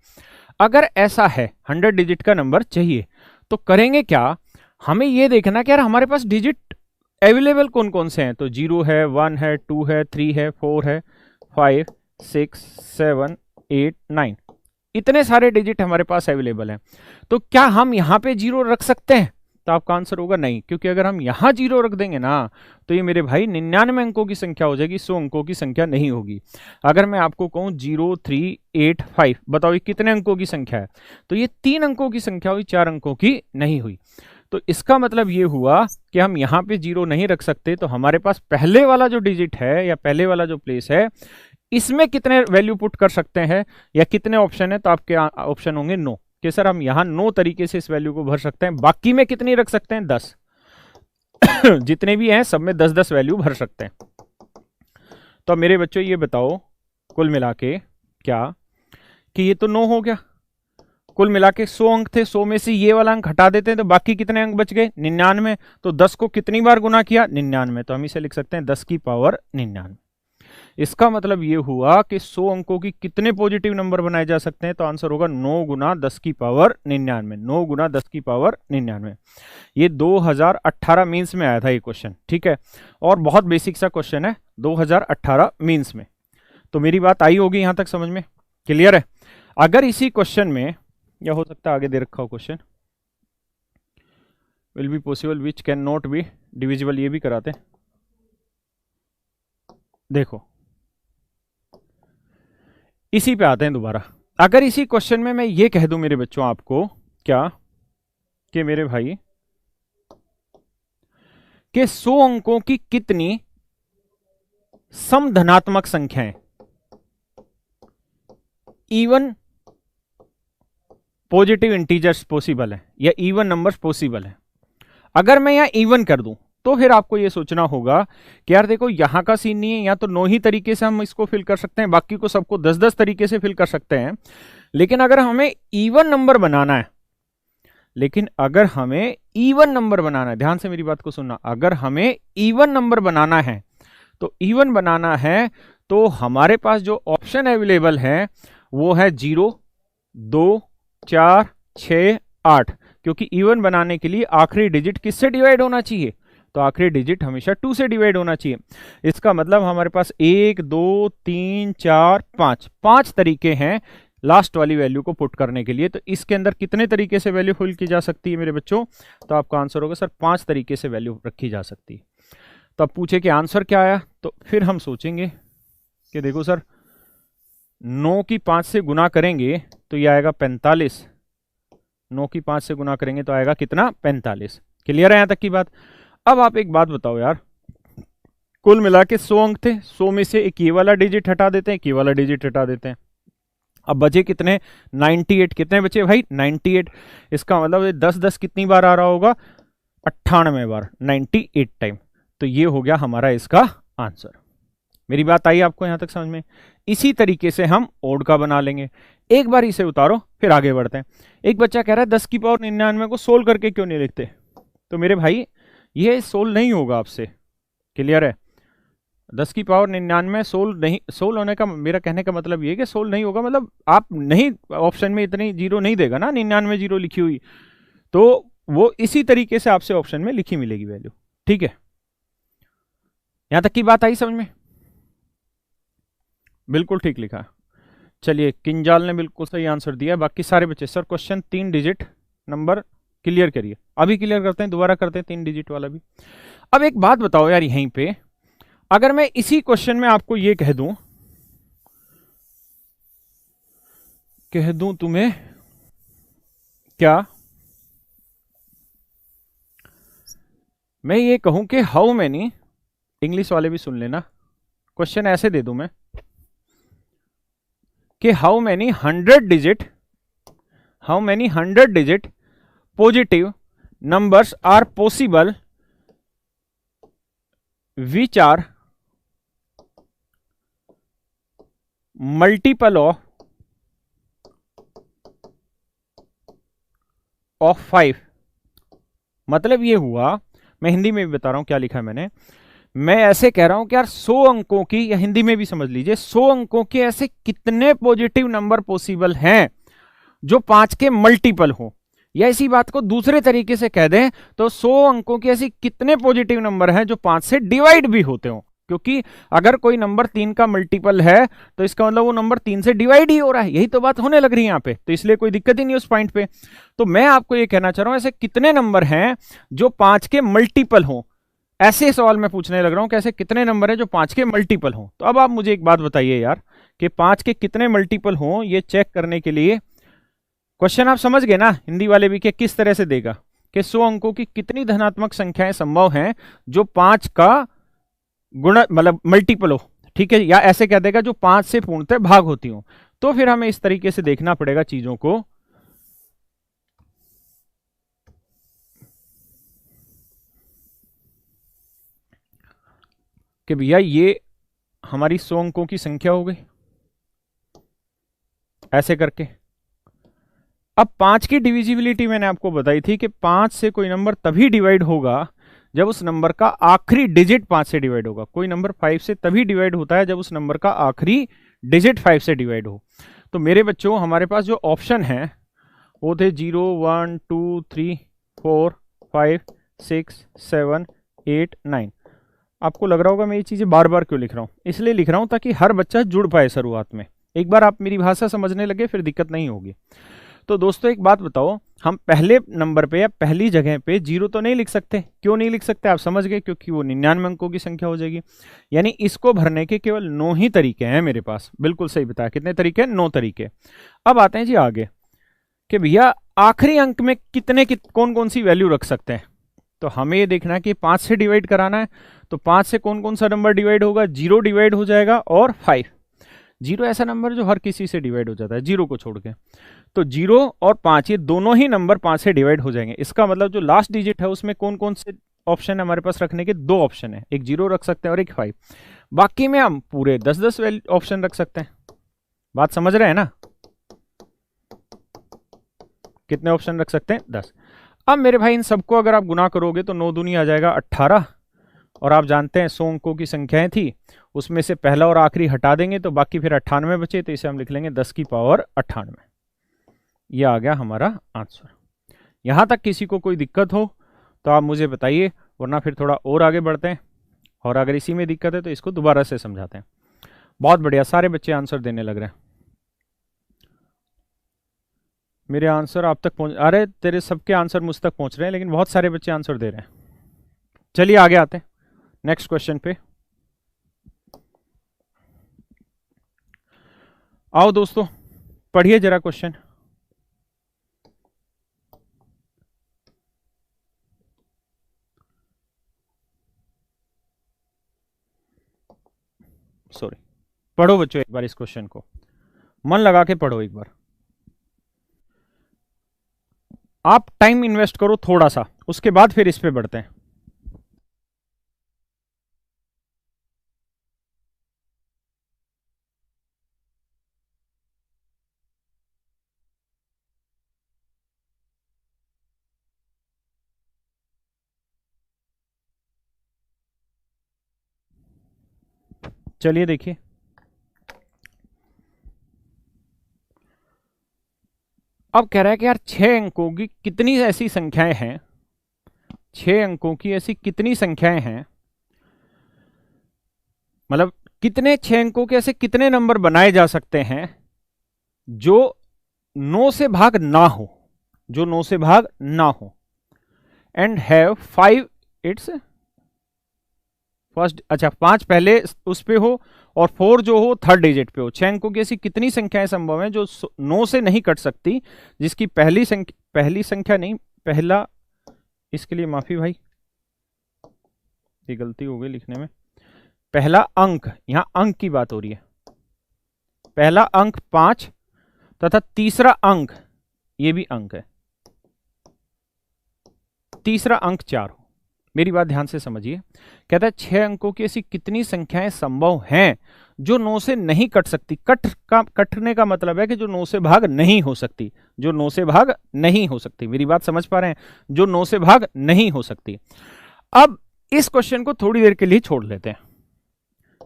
अगर ऐसा है 100 डिजिट का नंबर चाहिए, तो करेंगे क्या, हमें ये देखना कि यार हमारे पास डिजिट अवेलेबल कौन कौन से हैं। तो 0 है, 1 है, 2 है, 3 है, 4 है, 5 6 7 8 9, इतने सारे डिजिट हमारे पास अवेलेबल हैं। तो क्या हम यहां पे 0 रख सकते हैं? तो आपका आंसर होगा नहीं, क्योंकि अगर हम यहां 0 रख देंगे ना, तो ये मेरे भाई 99 अंकों की संख्या हो जाएगी, 100 अंकों की संख्या नहीं होगी। अगर मैं आपको कहूं 0 3 8 5, बताओ ये कितने अंकों की संख्या है? तो ये 3 अंकों की संख्या हुई, 4 अंकों की नहीं हुई। तो इसका मतलब ये हुआ कि हम यहां पे 0 नहीं रख सकते। तो हमारे पास पहले वाला जो डिजिट है या पहले वाला जो प्लेस है, इसमें कितने वैल्यू पुट कर सकते हैं या कितने ऑप्शन है? तो आपके ऑप्शन होंगे 9, कि सर हम यहां 9 तरीके से इस वैल्यू को भर सकते हैं। बाकी में कितनी रख सकते हैं? 10। जितने भी हैं सब में 10 10 वैल्यू भर सकते हैं। तो मेरे बच्चों ये बताओ कुल मिला के क्या, कि ये तो 9 हो गया, कुल मिला के 100 अंक थे, 100 में से ये वाला अंक हटा देते हैं तो बाकी कितने अंक बच गए? 99। तो 10 को कितनी बार गुना किया? 99। तो हम इसे लिख सकते हैं 10 की पावर 99। इसका मतलब ये हुआ कि 100 अंकों की कितने पॉजिटिव नंबर बनाए जा सकते हैं? तो आंसर होगा 9 गुना 10 की पावर 99। 9 गुना 10 की पावर 99। ये 2018 मीन्स में आया था ये क्वेश्चन, ठीक है, और बहुत बेसिक सा क्वेश्चन है 2018 मीन्स में। तो मेरी बात आई होगी यहां तक समझ में, क्लियर है? अगर इसी क्वेश्चन में, या हो सकता है आगे दे रखा हो question, will be possible which can not be divisible, ये भी कराते हैं। देखो इसी पे आते हैं दोबारा। अगर इसी क्वेश्चन में मैं ये कह दूं मेरे बच्चों आपको, क्या कि मेरे भाई कि 100 अंकों की कितनी समधनात्मक संख्याएं, इवन पॉजिटिव इंटीजर्स पॉसिबल है या इवन नंबर्स पॉसिबल है। अगर मैं यहां इवन कर दूं तो फिर आपको यह सोचना होगा कि यार देखो यहां का सीन नहीं है, या तो 9 ही तरीके से हम इसको फिल कर सकते हैं, बाकी को सबको 10 10 तरीके से फिल कर सकते हैं। लेकिन अगर हमें इवन नंबर बनाना है, ध्यान से मेरी बात को सुनना, अगर हमें इवन नंबर बनाना है, तो इवन बनाना है तो हमारे पास जो ऑप्शन अवेलेबल है वो है 0 2 4 6 8। क्योंकि इवन बनाने के लिए आखिरी डिजिट किससे डिवाइड होना चाहिए, तो आखिरी डिजिट हमेशा 2 से डिवाइड होना चाहिए। इसका मतलब हमारे पास 1 2 3 4 5 तरीके हैं लास्ट वाली वैल्यू को पुट करने के लिए। तो इसके अंदर कितने तरीके से वैल्यू फिल की जा सकती है मेरे बच्चों, तो आपका आंसर होगा सर 5 तरीके से वैल्यू रखी जा सकती है। तो अब पूछे कि आंसर क्या आया, तो फिर हम सोचेंगे कि देखो सर 9 की 5 से गुना करेंगे तो ये आएगा 45, 9 की 5 से गुना करेंगे तो आएगा कितना, 45। क्लियर है यहां तक की बात। अब आप एक बात बताओ यार, कुल मिला के 100 अंक थे, 100 में से एक ये वाला डिजिट हटा देते हैं, एक ये वाला डिजिट हटा देते हैं, अब बचे कितने, 98। कितने बचे भाई, 98। इसका मतलब 10 कितनी बार आ रहा होगा, 98 बार, 98 टाइम। तो ये हो गया हमारा इसका आंसर। मेरी बात आई आपको यहां तक समझ में। इसी तरीके से हम ओड का बना लेंगे। एक बार इसे उतारो फिर आगे बढ़ते हैं। एक बच्चा कह रहा है 10 की पावर 99 को सोल्व करके क्यों नहीं लिखते, तो मेरे भाई ये सोल्व नहीं होगा आपसे। क्लियर है, 10 की पावर 99 सोल्व होने का मेरा कहने का मतलब ये कि सोल्व नहीं होगा, मतलब आप नहीं, ऑप्शन में इतनी जीरो नहीं देगा ना, 99 जीरो लिखी हुई, तो वो इसी तरीके से आपसे ऑप्शन में लिखी मिलेगी वैल्यू। ठीक है, यहां तक की बात आई समझ में, बिल्कुल ठीक लिखा। चलिए किंजाल ने बिल्कुल सही आंसर दिया। बाकी सारे बच्चे sir question 3 digit number clear करिए, अभी क्लियर करते हैं, दोबारा करते हैं 3 डिजिट वाला भी। अब एक बात बताओ यार, यहीं पे अगर मैं इसी क्वेश्चन में आपको ये कह दूं तुम्हें क्या, मैं ये कहूं कि हाउ मैनी, इंग्लिश वाले भी सुन लेना, क्वेश्चन ऐसे दे दूं मैं कि how many 100 digit positive numbers are possible which are multiple of 5। मतलब ये हुआ, मैं हिंदी में भी बता रहा हूं क्या लिखा है मैंने। मैं ऐसे कह रहा हूं कि यार 100 अंकों की, या हिंदी में भी समझ लीजिए, 100 अंकों के ऐसे कितने पॉजिटिव नंबर पॉसिबल हैं जो 5 के मल्टीपल हो, या इसी बात को दूसरे तरीके से कह दें तो 100 अंकों के ऐसे कितने पॉजिटिव नंबर हैं जो 5 से डिवाइड भी होते हो। क्योंकि अगर कोई नंबर 3 का मल्टीपल है तो इसका मतलब वो नंबर 3 से डिवाइड ही हो रहा है, यही तो बात होने लग रही है यहां पे, तो इसलिए कोई दिक्कत ही नहीं उस पॉइंट पे। तो मैं आपको ये कहना चाह रहा हूं ऐसे कितने नंबर हैं जो 5 के मल्टीपल हो, ऐसे सवाल मैं पूछने लग रहा हूं कि ऐसे कितने नंबर हैं जो 5 के मल्टीपल हो। तो अब आप मुझे एक बात बताइए यार कि 5 के कितने मल्टीपल हो, ये चेक करने के लिए क्वेश्चन आप समझ गए ना, हिंदी वाले भी, कि किस तरह से देगा कि 100 अंकों की कितनी धनात्मक संख्याएं संभव हैं जो 5 का गुणा मतलब मल्टीपल हो। ठीक है, या ऐसे कह देगा जो 5 से पूर्णतः भाग होती हो। तो फिर हमें इस तरीके से देखना पड़ेगा चीजों को कि भैया ये हमारी 100 अंकों की संख्या हो गई, ऐसे करके। अब 5 की डिविजिबिलिटी मैंने आपको बताई थी कि 5 से कोई नंबर तभी डिवाइड होगा जब उस नंबर का आखिरी डिजिट 5 से डिवाइड होगा। कोई नंबर 5 से तभी डिवाइड होता है जब उस नंबर का आखिरी डिजिट 5 से डिवाइड हो। तो मेरे बच्चों हमारे पास जो ऑप्शन है वो थे 0 1 2 3 4 5 6 7 8 9। आपको लग रहा होगा मैं ये चीजें बार बार क्यों लिख रहा हूं, इसलिए लिख रहा हूं ताकि हर बच्चा जुड़ पाए शुरुआत में। एक बार आप मेरी भाषा समझने लगे फिर दिक्कत नहीं होगी। तो दोस्तों एक बात बताओ, हम पहले नंबर पे या पहली जगह पे 0 तो नहीं लिख सकते। क्यों नहीं लिख सकते आप समझ गए, क्योंकि वो 99 अंकों की संख्या हो जाएगी। यानी इसको भरने के केवल 9 ही तरीके हैं मेरे पास। बिल्कुल सही बताया, कितने तरीके हैं, 9 तरीके। अब आते हैं जी आगे कि भैया आखिरी अंक में कौन कौन सी वैल्यू रख सकते हैं। तो हमें ये देखना है कि 5 से डिवाइड कराना है, तो 5 से कौन कौन सा नंबर डिवाइड होगा, 0 डिवाइड हो जाएगा और 5। 0 ऐसा नंबर जो हर किसी से डिवाइड हो जाता है 0 को छोड़ के। तो 0 और 5 ये दोनों ही नंबर 5 से डिवाइड हो जाएंगे। इसका मतलब जो लास्ट डिजिट है उसमें कौन कौन से ऑप्शन है हमारे पास रखने के, 2 ऑप्शन है, एक 0 रख सकते हैं और एक 5। बाकी में हम पूरे 10-10 ऑप्शन रख सकते हैं। बात समझ रहे हैं ना, कितने ऑप्शन रख सकते हैं, 10। अब मेरे भाई इन सबको अगर आप गुना करोगे तो 9 दूनी आ जाएगा 18, और आप जानते हैं 100 अंकों की संख्याएं थी, उसमें से पहला और आखिरी हटा देंगे तो बाकी फिर 98 बचे, तो इसे हम लिख लेंगे 10 की पावर 98। यह आ गया हमारा आंसर। यहां तक किसी को कोई दिक्कत हो तो आप मुझे बताइए, वरना फिर थोड़ा और आगे बढ़ते हैं, और अगर इसी में दिक्कत है तो इसको दोबारा से समझाते हैं। बहुत बढ़िया, सारे बच्चे आंसर देने लग रहे हैं। मेरे आंसर आप तक पहुंच, अरे तेरे सबके आंसर मुझ तक पहुंच रहे हैं, लेकिन बहुत सारे बच्चे आंसर दे रहे हैं। चलिए आगे आते हैं नेक्स्ट क्वेश्चन पे। आओ दोस्तों, पढ़िए जरा क्वेश्चन। सॉरी, पढ़ो बच्चों एक बार इस क्वेश्चन को, मन लगा के पढ़ो एक बार। आप टाइम इन्वेस्ट करो थोड़ा सा, उसके बाद फिर इस पे बढ़ते हैं। चलिए देखिए, अब कह रहा है कि यार 6 अंकों की कितनी ऐसी संख्याएं हैं, 6 अंकों की ऐसी कितनी संख्याएं हैं, मतलब कितने 6 अंकों के ऐसे कितने नंबर बनाए जा सकते हैं जो 9 से भाग ना हो, जो 9 से भाग ना हो, एंड हैव 5 इट्स फर्स्ट, अच्छा 5 पहले उस पे हो और 4 जो हो थर्ड डिजिट पे हो। 6 अंकों की ऐसी कितनी संख्याएं संभव हैं जो 9 से नहीं कट सकती, जिसकी पहली संख्या नहीं, पहला, इसके लिए माफी भाई, ये गलती हो गई लिखने में, पहला अंक, यहां अंक की बात हो रही है, पहला अंक 5 तथा तीसरा अंक, ये भी अंक है, तीसरा अंक 4 हो। मेरी बात ध्यान से समझिए, कहता है 6 अंकों की ऐसी कितनी संख्याएं संभव हैं जो 9 से नहीं कट सकती। कटने का मतलब है कि जो 9 से भाग नहीं हो सकती, जो 9 से भाग नहीं हो सकती। मेरी बात समझ पा रहे हैं, जो 9 से भाग नहीं हो सकती। अब इस क्वेश्चन को थोड़ी देर के लिए छोड़ लेते हैं,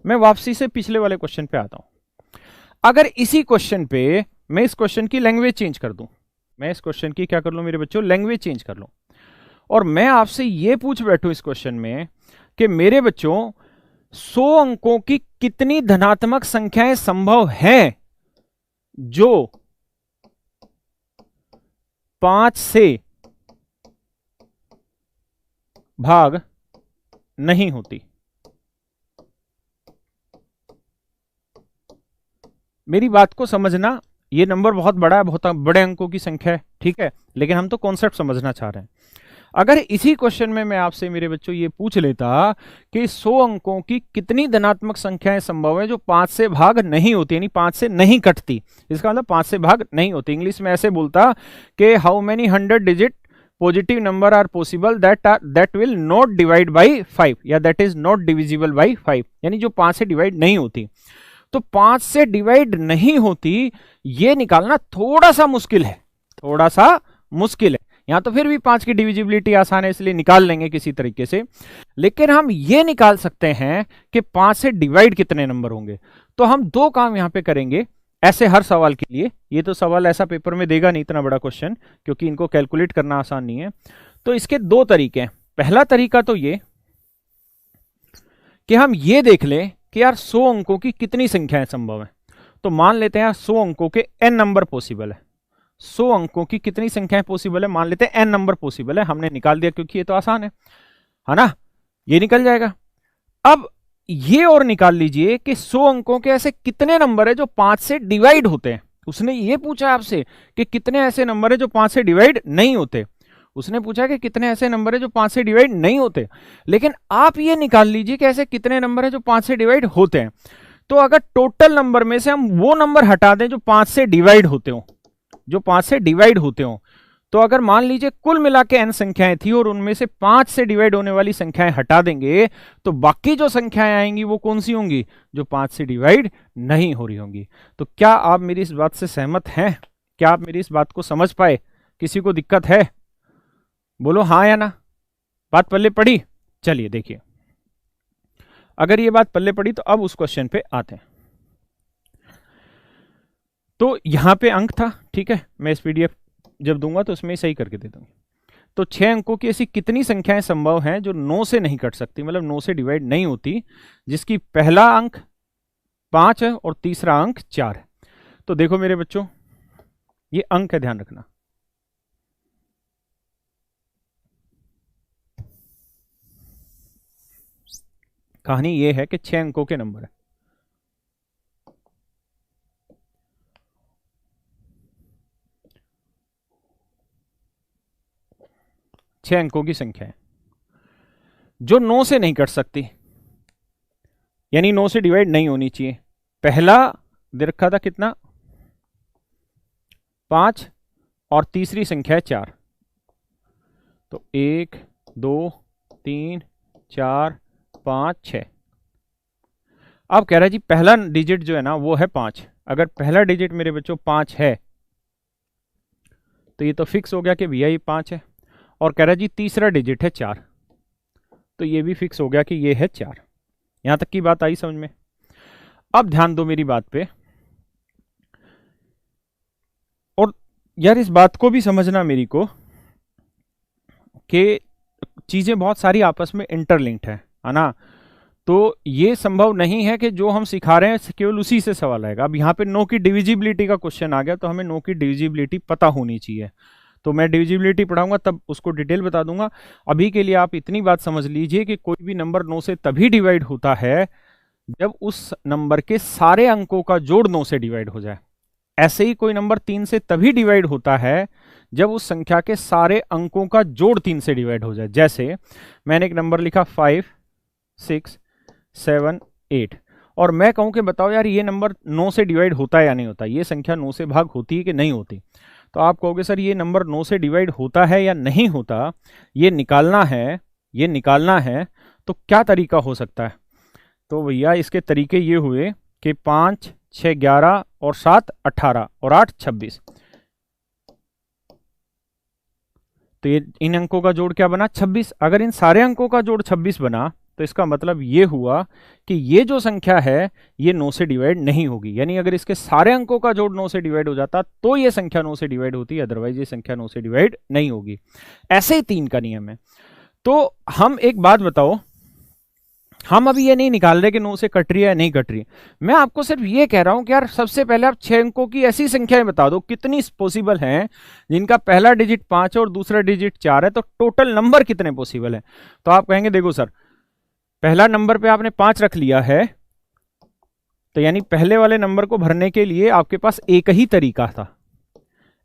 मैं वापसी से पिछले वाले क्वेश्चन पे आता हूं। अगर इसी क्वेश्चन पे मैं इस क्वेश्चन की लैंग्वेज चेंज कर दूं, मैं इस क्वेश्चन की क्या कर लूं मेरे बच्चों, लैंग्वेज चेंज कर लूं, और मैं आपसे यह पूछ बैठूं इस क्वेश्चन में कि मेरे बच्चों 100 अंकों की कितनी धनात्मक संख्याएं संभव हैं जो 5 से भाग नहीं होती। मेरी बात को समझना, ये नंबर बहुत बड़ा है, बहुत बड़े अंकों की संख्या है, ठीक है, लेकिन हम तो कॉन्सेप्ट समझना चाह रहे हैं। अगर इसी क्वेश्चन में मैं आपसे मेरे बच्चों ये पूछ लेता कि 100 अंकों की कितनी धनात्मक संख्याएं संभव है जो 5 से भाग नहीं होती, यानी 5 से नहीं कटती, इसका मतलब 5 से भाग नहीं होती। इंग्लिश में ऐसे बोलता कि how many 100 digit positive number are possible that will not divide by 5, या that is not divisible by 5, यानी जो 5 से डिवाइड नहीं होती। तो 5 से डिवाइड नहीं होती, ये निकालना थोड़ा सा मुश्किल है, थोड़ा सा मुश्किल है। यहां तो फिर भी 5 की डिविजिबिलिटी आसान है, इसलिए निकाल लेंगे किसी तरीके से, लेकिन हम ये निकाल सकते हैं कि 5 से डिवाइड कितने नंबर होंगे। तो हम 2 काम यहां पे करेंगे ऐसे हर सवाल के लिए। ये तो सवाल ऐसा पेपर में देगा नहीं इतना बड़ा क्वेश्चन, क्योंकि इनको कैलकुलेट करना आसान नहीं है। तो इसके 2 तरीके हैं। पहला तरीका तो ये कि हम ये देख लें कि यार 100 अंकों की कितनी संख्याएं संभव है। तो मान लेते हैं 100 अंकों के n नंबर पॉसिबल है। 100 अंकों की कितनी संख्याएं पॉसिबल है, मान लेते हैं n नंबर पॉसिबल है, हमने निकाल दिया क्योंकि ये तो आसान है ना, ये निकल जाएगा। अब ये और निकाल लीजिए कि 100 अंकों के ऐसे कितने नंबर है जो 5 से डिवाइड होते हैं। उसने ये पूछा आपसे कि कितने ऐसे नंबर है जो 5 से डिवाइड नहीं होते, उसने पूछा कि कितने ऐसे नंबर है जो 5 से डिवाइड नहीं होते, लेकिन आप ये निकाल लीजिए कि ऐसे कितने नंबर है जो 5 से डिवाइड होते हैं। तो अगर टोटल नंबर में से हम वो नंबर हटा दें जो 5 से डिवाइड होते हो, जो 5 से डिवाइड होते हो, तो अगर मान लीजिए कुल मिला के n संख्याएं थी और उनमें से 5 से डिवाइड होने वाली संख्याएं हटा देंगे, तो बाकी जो संख्याएं आएंगी वो कौन सी होंगी, जो 5 से डिवाइड नहीं हो रही होंगी। तो क्या आप मेरी इस बात से सहमत हैं? क्या आप मेरी इस बात को समझ पाए? किसी को दिक्कत है? बोलो हाँ या ना। बात पल्ले पड़ी? चलिए देखिए, अगर ये बात पल्ले पड़ी तो अब उस क्वेश्चन पे आते हैं। तो यहां पे अंक था, ठीक है, मैं इस पीडीएफ जब दूंगा तो उसमें सही करके दे दूंगा। तो 6 अंकों की ऐसी कितनी संख्याएं संभव हैं जो 9 से नहीं कट सकती, मतलब 9 से डिवाइड नहीं होती, जिसकी पहला अंक 5 है और तीसरा अंक 4 है। तो देखो मेरे बच्चों, ये अंक है, ध्यान रखना। कहानी ये है कि 6 अंकों के नंबर है, छह अंकों की संख्या है जो 9 से नहीं कट सकती, यानी 9 से डिवाइड नहीं होनी चाहिए। पहला दे रखा था कितना, 5, और तीसरी संख्या है 4। तो 1 2 3 4 5 6। अब कह रहा है जी पहला डिजिट जो है ना वो है 5। अगर पहला डिजिट मेरे बच्चों 5 है तो ये तो फिक्स हो गया कि भैया ये 5 है। और कह रहा है जी तीसरा डिजिट है 4, तो ये भी फिक्स हो गया कि ये है 4। यहां तक की बात आई समझ में? अब ध्यान दो मेरी बात पे, और यार इस बात को भी समझना मेरी को कि चीजें बहुत सारी आपस में इंटरलिंक्ड है ना। तो ये संभव नहीं है कि जो हम सिखा रहे हैं केवल उसी से सवाल आएगा। अब यहाँ पे नो की डिविजिबिलिटी का क्वेश्चन आ गया, तो हमें नो की डिविजिबिलिटी पता होनी चाहिए। तो मैं डिविजिबिलिटी पढ़ाऊंगा तब उसको डिटेल बता दूंगा। अभी के लिए आप इतनी बात समझ लीजिए कि कोई भी नंबर 9 से तभी डिवाइड होता है जब उस नंबर के सारे अंकों का जोड़ 9 से डिवाइड हो जाए। ऐसे ही कोई नंबर 3 से तभी डिवाइड होता है जब उस संख्या के सारे अंकों का जोड़ 3 से डिवाइड हो जाए। जैसे मैंने एक नंबर लिखा 5 6 7 8, और मैं कहूं कि बताओ यार ये नंबर 9 से डिवाइड होता है या नहीं होता, ये संख्या 9 से भाग होती है कि नहीं होती। तो आप कहोगे सर ये नंबर 9 से डिवाइड होता है या नहीं होता, ये निकालना है, ये निकालना है, तो क्या तरीका हो सकता है? तो भैया इसके तरीके ये हुए कि 5 6 11 और 7 18 और 8 26। तो ये इन अंकों का जोड़ क्या बना, 26। अगर इन सारे अंकों का जोड़ 26 बना तो इसका मतलब ये हुआ कि ये जो संख्या है ये 9 से डिवाइड नहीं होगी। यानी अगर इसके सारे अंकों का जोड़ 9 से डिवाइड हो जाता तो ये संख्या 9 से डिवाइड होती, अदरवाइज ये संख्या 9 से डिवाइड नहीं होगी। ऐसे ही 3 का नियम है। तो हम एक बात बताओ, हम अभी ये नहीं निकाल रहे कि 9 से कट रही है या नहीं कट रही है, मैं आपको सिर्फ ये कह रहा हूं कि यार सबसे पहले आप 6 अंकों की ऐसी संख्याएं बता दो कितनी पॉसिबल हैं जिनका पहला डिजिट 5 और दूसरा डिजिट 4 है, तो टोटल नंबर कितने पॉसिबल है। तो आप कहेंगे देखो सर पहला नंबर पे आपने 5 रख लिया है, तो यानी पहले वाले नंबर को भरने के लिए आपके पास एक ही तरीका था।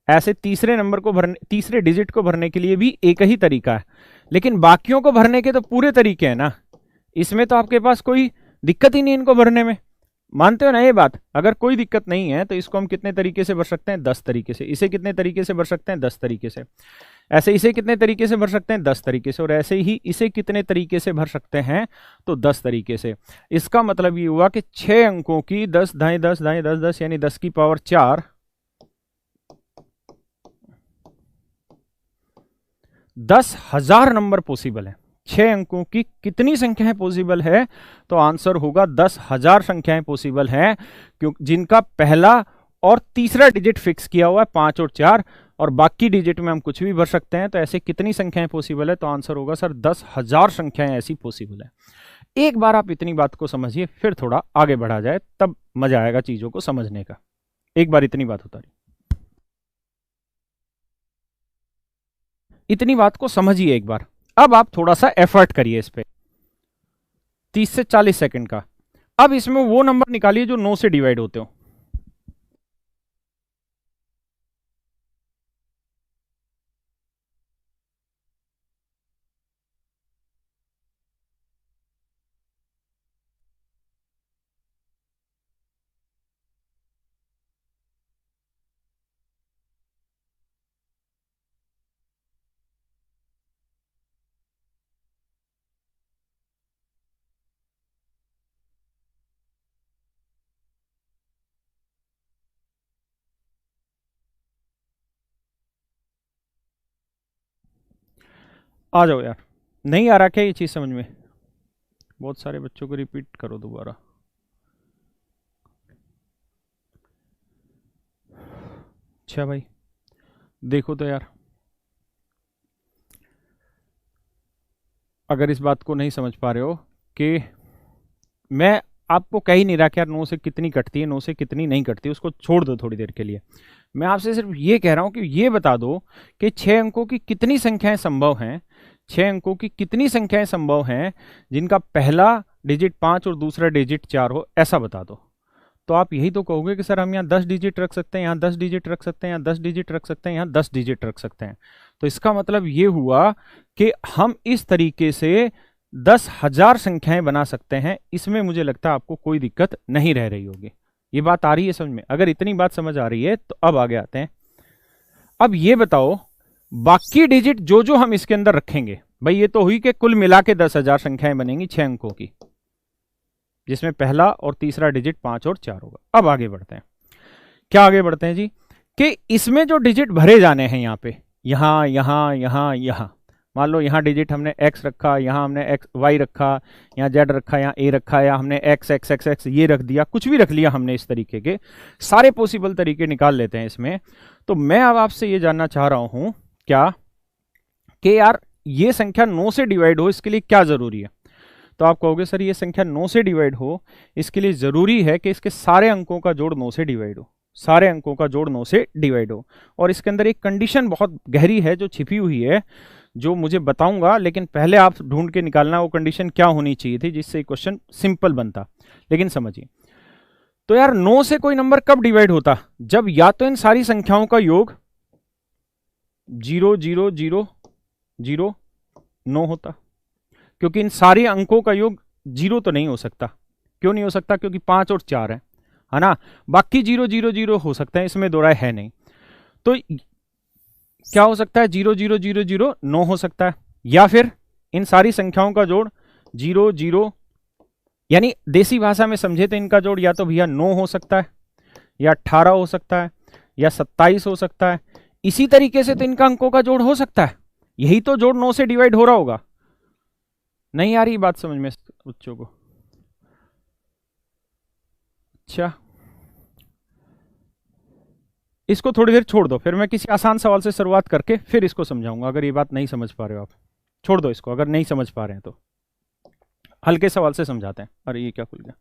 ऐसे तीसरे नंबर को भरने, तीसरे डिजिट को भरने के लिए भी एक ही तरीका है, लेकिन बाकियों को भरने के तो पूरे तरीके हैं ना। इसमें तो आपके पास कोई दिक्कत ही नहीं इनको भरने में, मानते हो ना ये बात? अगर कोई दिक्कत नहीं है तो इसको हम कितने तरीके से भर सकते हैं, 10 तरीके से। इसे कितने तरीके से भर सकते हैं, 10 तरीके से। ऐसे इसे कितने तरीके से भर सकते हैं, 10 तरीके से। और ऐसे ही इसे कितने तरीके से भर सकते हैं, तो 10 तरीके से। इसका मतलब ये हुआ कि 6 अंकों की 10 दाएं 10 दाएं 10 10 यानी 10 की पावर 4, 10,000 नंबर पॉसिबल है। 6 अंकों की कितनी संख्याएं पॉसिबल है, तो आंसर होगा 10,000 संख्याएं पॉसिबल हैं, क्योंकि जिनका पहला और तीसरा डिजिट फिक्स किया हुआ है 5 और 4, और बाकी डिजिट में हम कुछ भी भर सकते हैं। तो ऐसे कितनी संख्याएं पॉसिबल है, तो आंसर होगा सर 10,000 संख्याएं ऐसी पॉसिबल है। एक बार आप इतनी बात को समझिए, फिर थोड़ा आगे बढ़ा जाए, तब मजा आएगा चीजों को समझने का। एक बार इतनी बात होता रही, इतनी बात को समझिए एक बार। अब आप थोड़ा सा एफर्ट करिए इस पे, 30 से 40 सेकंड का। अब इसमें वो नंबर निकालिए जो 9 से डिवाइड होते हो। आ जाओ यार, नहीं आ रहा क्या ये चीज समझ में? बहुत सारे बच्चों को रिपीट करो दोबारा। अच्छा भाई देखो तो यार, अगर इस बात को नहीं समझ पा रहे हो कि मैं आपको कह ही नहीं रहा कि यार 9 से कितनी कटती है, 9 से कितनी नहीं कटती, उसको छोड़ दो थोड़ी देर के लिए। मैं आपसे सिर्फ ये कह रहा हूं कि ये बता दो कि 6 अंकों की कितनी संख्याएं संभव हैं, 6 अंकों की कितनी संख्याएं संभव हैं जिनका पहला डिजिट 5 और दूसरा डिजिट 4 हो, ऐसा बता दो। तो आप यही तो कहोगे कि सर हम यहाँ 10 डिजिट रख सकते हैं, यहाँ 10 डिजिट रख सकते हैं, यहाँ 10 डिजिट रख सकते हैं, यहाँ 10 डिजिट रख सकते हैं। तो इसका मतलब ये हुआ कि हम इस तरीके से 10,000 संख्याएं बना सकते हैं। इसमें मुझे लगता है आपको कोई दिक्कत नहीं रह रही होगी। ये बात आ रही है समझ में? अगर इतनी बात समझ आ रही है तो अब आगे आते हैं। अब ये बताओ बाकी डिजिट जो जो हम इसके अंदर रखेंगे, भाई ये तो हुई कि कुल मिला के 10,000 संख्याएं बनेंगी 6 अंकों की, जिसमें पहला और तीसरा डिजिट 5 और 4 होगा। अब आगे बढ़ते हैं। क्या आगे बढ़ते हैं जी? कि इसमें जो डिजिट भरे जाने हैं यहाँ पे, यहां यहां यहां यहां, मान लो यहाँ डिजिट हमने x रखा, यहाँ हमने x y रखा, यहाँ z रखा, यहाँ a रखा, या हमने x x x x ये रख दिया, कुछ भी रख लिया हमने। इस तरीके के सारे पॉसिबल तरीके निकाल लेते हैं इसमें। तो मैं अब आपसे ये जानना चाह रहा हूं क्या कि यार ये संख्या 9 से डिवाइड हो, इसके लिए क्या जरूरी है? तो आप कहोगे सर ये संख्या 9 से डिवाइड हो, इसके लिए जरूरी है कि इसके सारे अंकों का जोड़ 9 से डिवाइड हो, सारे अंकों का जोड़ 9 से डिवाइड हो। और इसके अंदर एक कंडीशन बहुत गहरी है जो छिपी हुई है, जो मुझे बताऊंगा, लेकिन पहले आप ढूंढ के निकालना वो कंडीशन क्या होनी चाहिए थी जिससे क्वेश्चन सिंपल बनता। लेकिन समझिए, तो यार 9 से कोई नंबर कब डिवाइड होता? जब या तो इन सारी संख्याओं का योग 0 0 0 0 9 होता, क्योंकि इन सारे अंकों का योग 0 तो नहीं हो सकता। क्यों नहीं हो सकता? क्योंकि 5 और 4 है ना। बाकी 0 0 0 हो सकते हैं, इसमें दो राय है नहीं। तो क्या हो सकता है? 0 0 0 0 9 हो सकता है, या फिर इन सारी संख्याओं का जोड़ 0 0, यानी देसी भाषा में समझे तो इनका जोड़ या तो भैया 9 हो सकता है, या 18 हो सकता है, या 27 हो सकता है। इसी तरीके से तो इनका अंकों का जोड़ हो सकता है। यही तो जोड़ 9 से डिवाइड हो रहा होगा। नहीं आ रही बात समझ में बच्चों को? अच्छा, इसको थोड़ी देर छोड़ दो, फिर मैं किसी आसान सवाल से शुरुआत करके फिर इसको समझाऊंगा। अगर ये बात नहीं समझ पा रहे हो आप, छोड़ दो इसको। अगर नहीं समझ पा रहे हैं तो हल्के सवाल से समझाते हैं। अरे ये क्या खुल गया?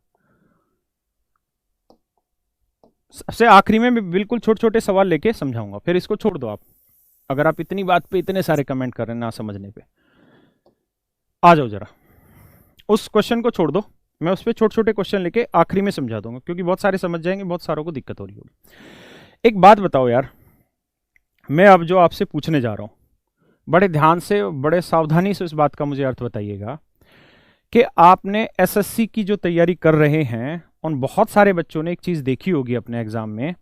सबसे आखिरी में मैं बिल्कुल छोटे छोटे सवाल लेके समझाऊंगा, फिर इसको छोड़ दो आप। अगर आप इतनी बात पे इतने सारे कमेंट कर रहे हैं ना समझने पे, आ जाओ जरा, उस क्वेश्चन को छोड़ दो, मैं उस पर छोटे छोटे क्वेश्चन लेके आखिरी में समझा दूंगा, क्योंकि बहुत सारे समझ जाएंगे, बहुत सारों को दिक्कत हो रही होगी। एक बात बताओ यार, मैं अब जो आपसे पूछने जा रहा हूं, बड़े ध्यान से, बड़े सावधानी से उस बात का मुझे अर्थ बताइएगा कि आपने एसएससी की जो तैयारी कर रहे हैं उन बहुत सारे बच्चों ने एक चीज देखी होगी अपने एग्जाम में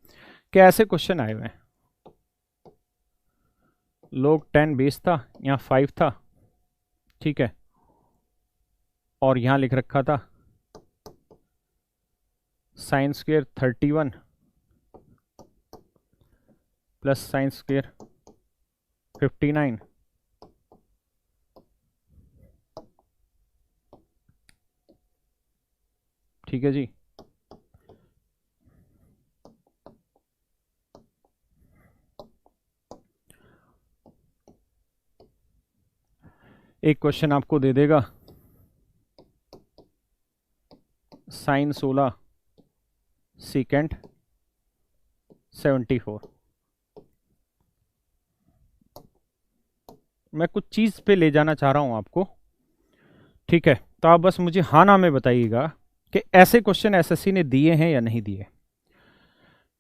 कि ऐसे क्वेश्चन आए हुए हैं। लोग 10 बेस था, यहाँ 5 था, ठीक है, और यहां लिख रखा था sine square 31 plus sine square 59, ठीक है जी। एक क्वेश्चन आपको दे देगा साइन 16 सेकेंड 74। मैं कुछ चीज पे ले जाना चाह रहा हूं आपको, ठीक है? तो आप बस मुझे हाँ ना में बताइएगा कि ऐसे क्वेश्चन एसएससी ने दिए हैं या नहीं दिए,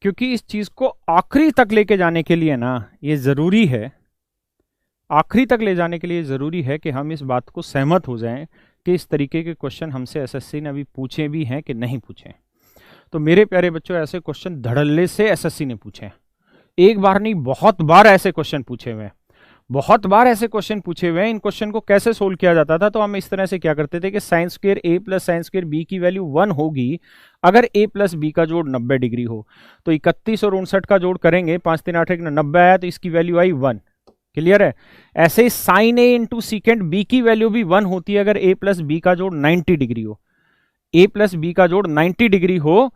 क्योंकि इस चीज को आखिरी तक लेके जाने के लिए ना ये जरूरी है, आखिरी तक ले जाने के लिए जरूरी है कि हम इस बात को सहमत हो जाएं कि इस तरीके के क्वेश्चन हमसे एसएससी ने अभी पूछे भी हैं कि नहीं पूछे। तो मेरे प्यारे बच्चों, ऐसे क्वेश्चन धड़ल्ले से एसएससी ने पूछे हैं। एक बार नहीं, बहुत बार ऐसे क्वेश्चन पूछे हुए हैं, बहुत बार ऐसे क्वेश्चन पूछे हुए हैं। इन क्वेश्चन को कैसे सोल्व किया जाता था? तो हम इस तरह से क्या करते थे कि साइन स्क्वायर ए प्लस साइन स्क्वायर बी की वैल्यू 1 होगी अगर ए प्लस बी का जोड़ 90 डिग्री हो। तो 31 और 59 का जोड़ करेंगे, 5 3 8 90 आया, तो इसकी वैल्यू आई 1। क्लियर है? ऐसे ही साइन ए इंटू सीकेंड बी की वैल्यू भी 1 होती है अगर ए प्लस बी का जोड़ 90 डिग्री हो। ए प्लस बी का जोड़ 90 डिग्री हो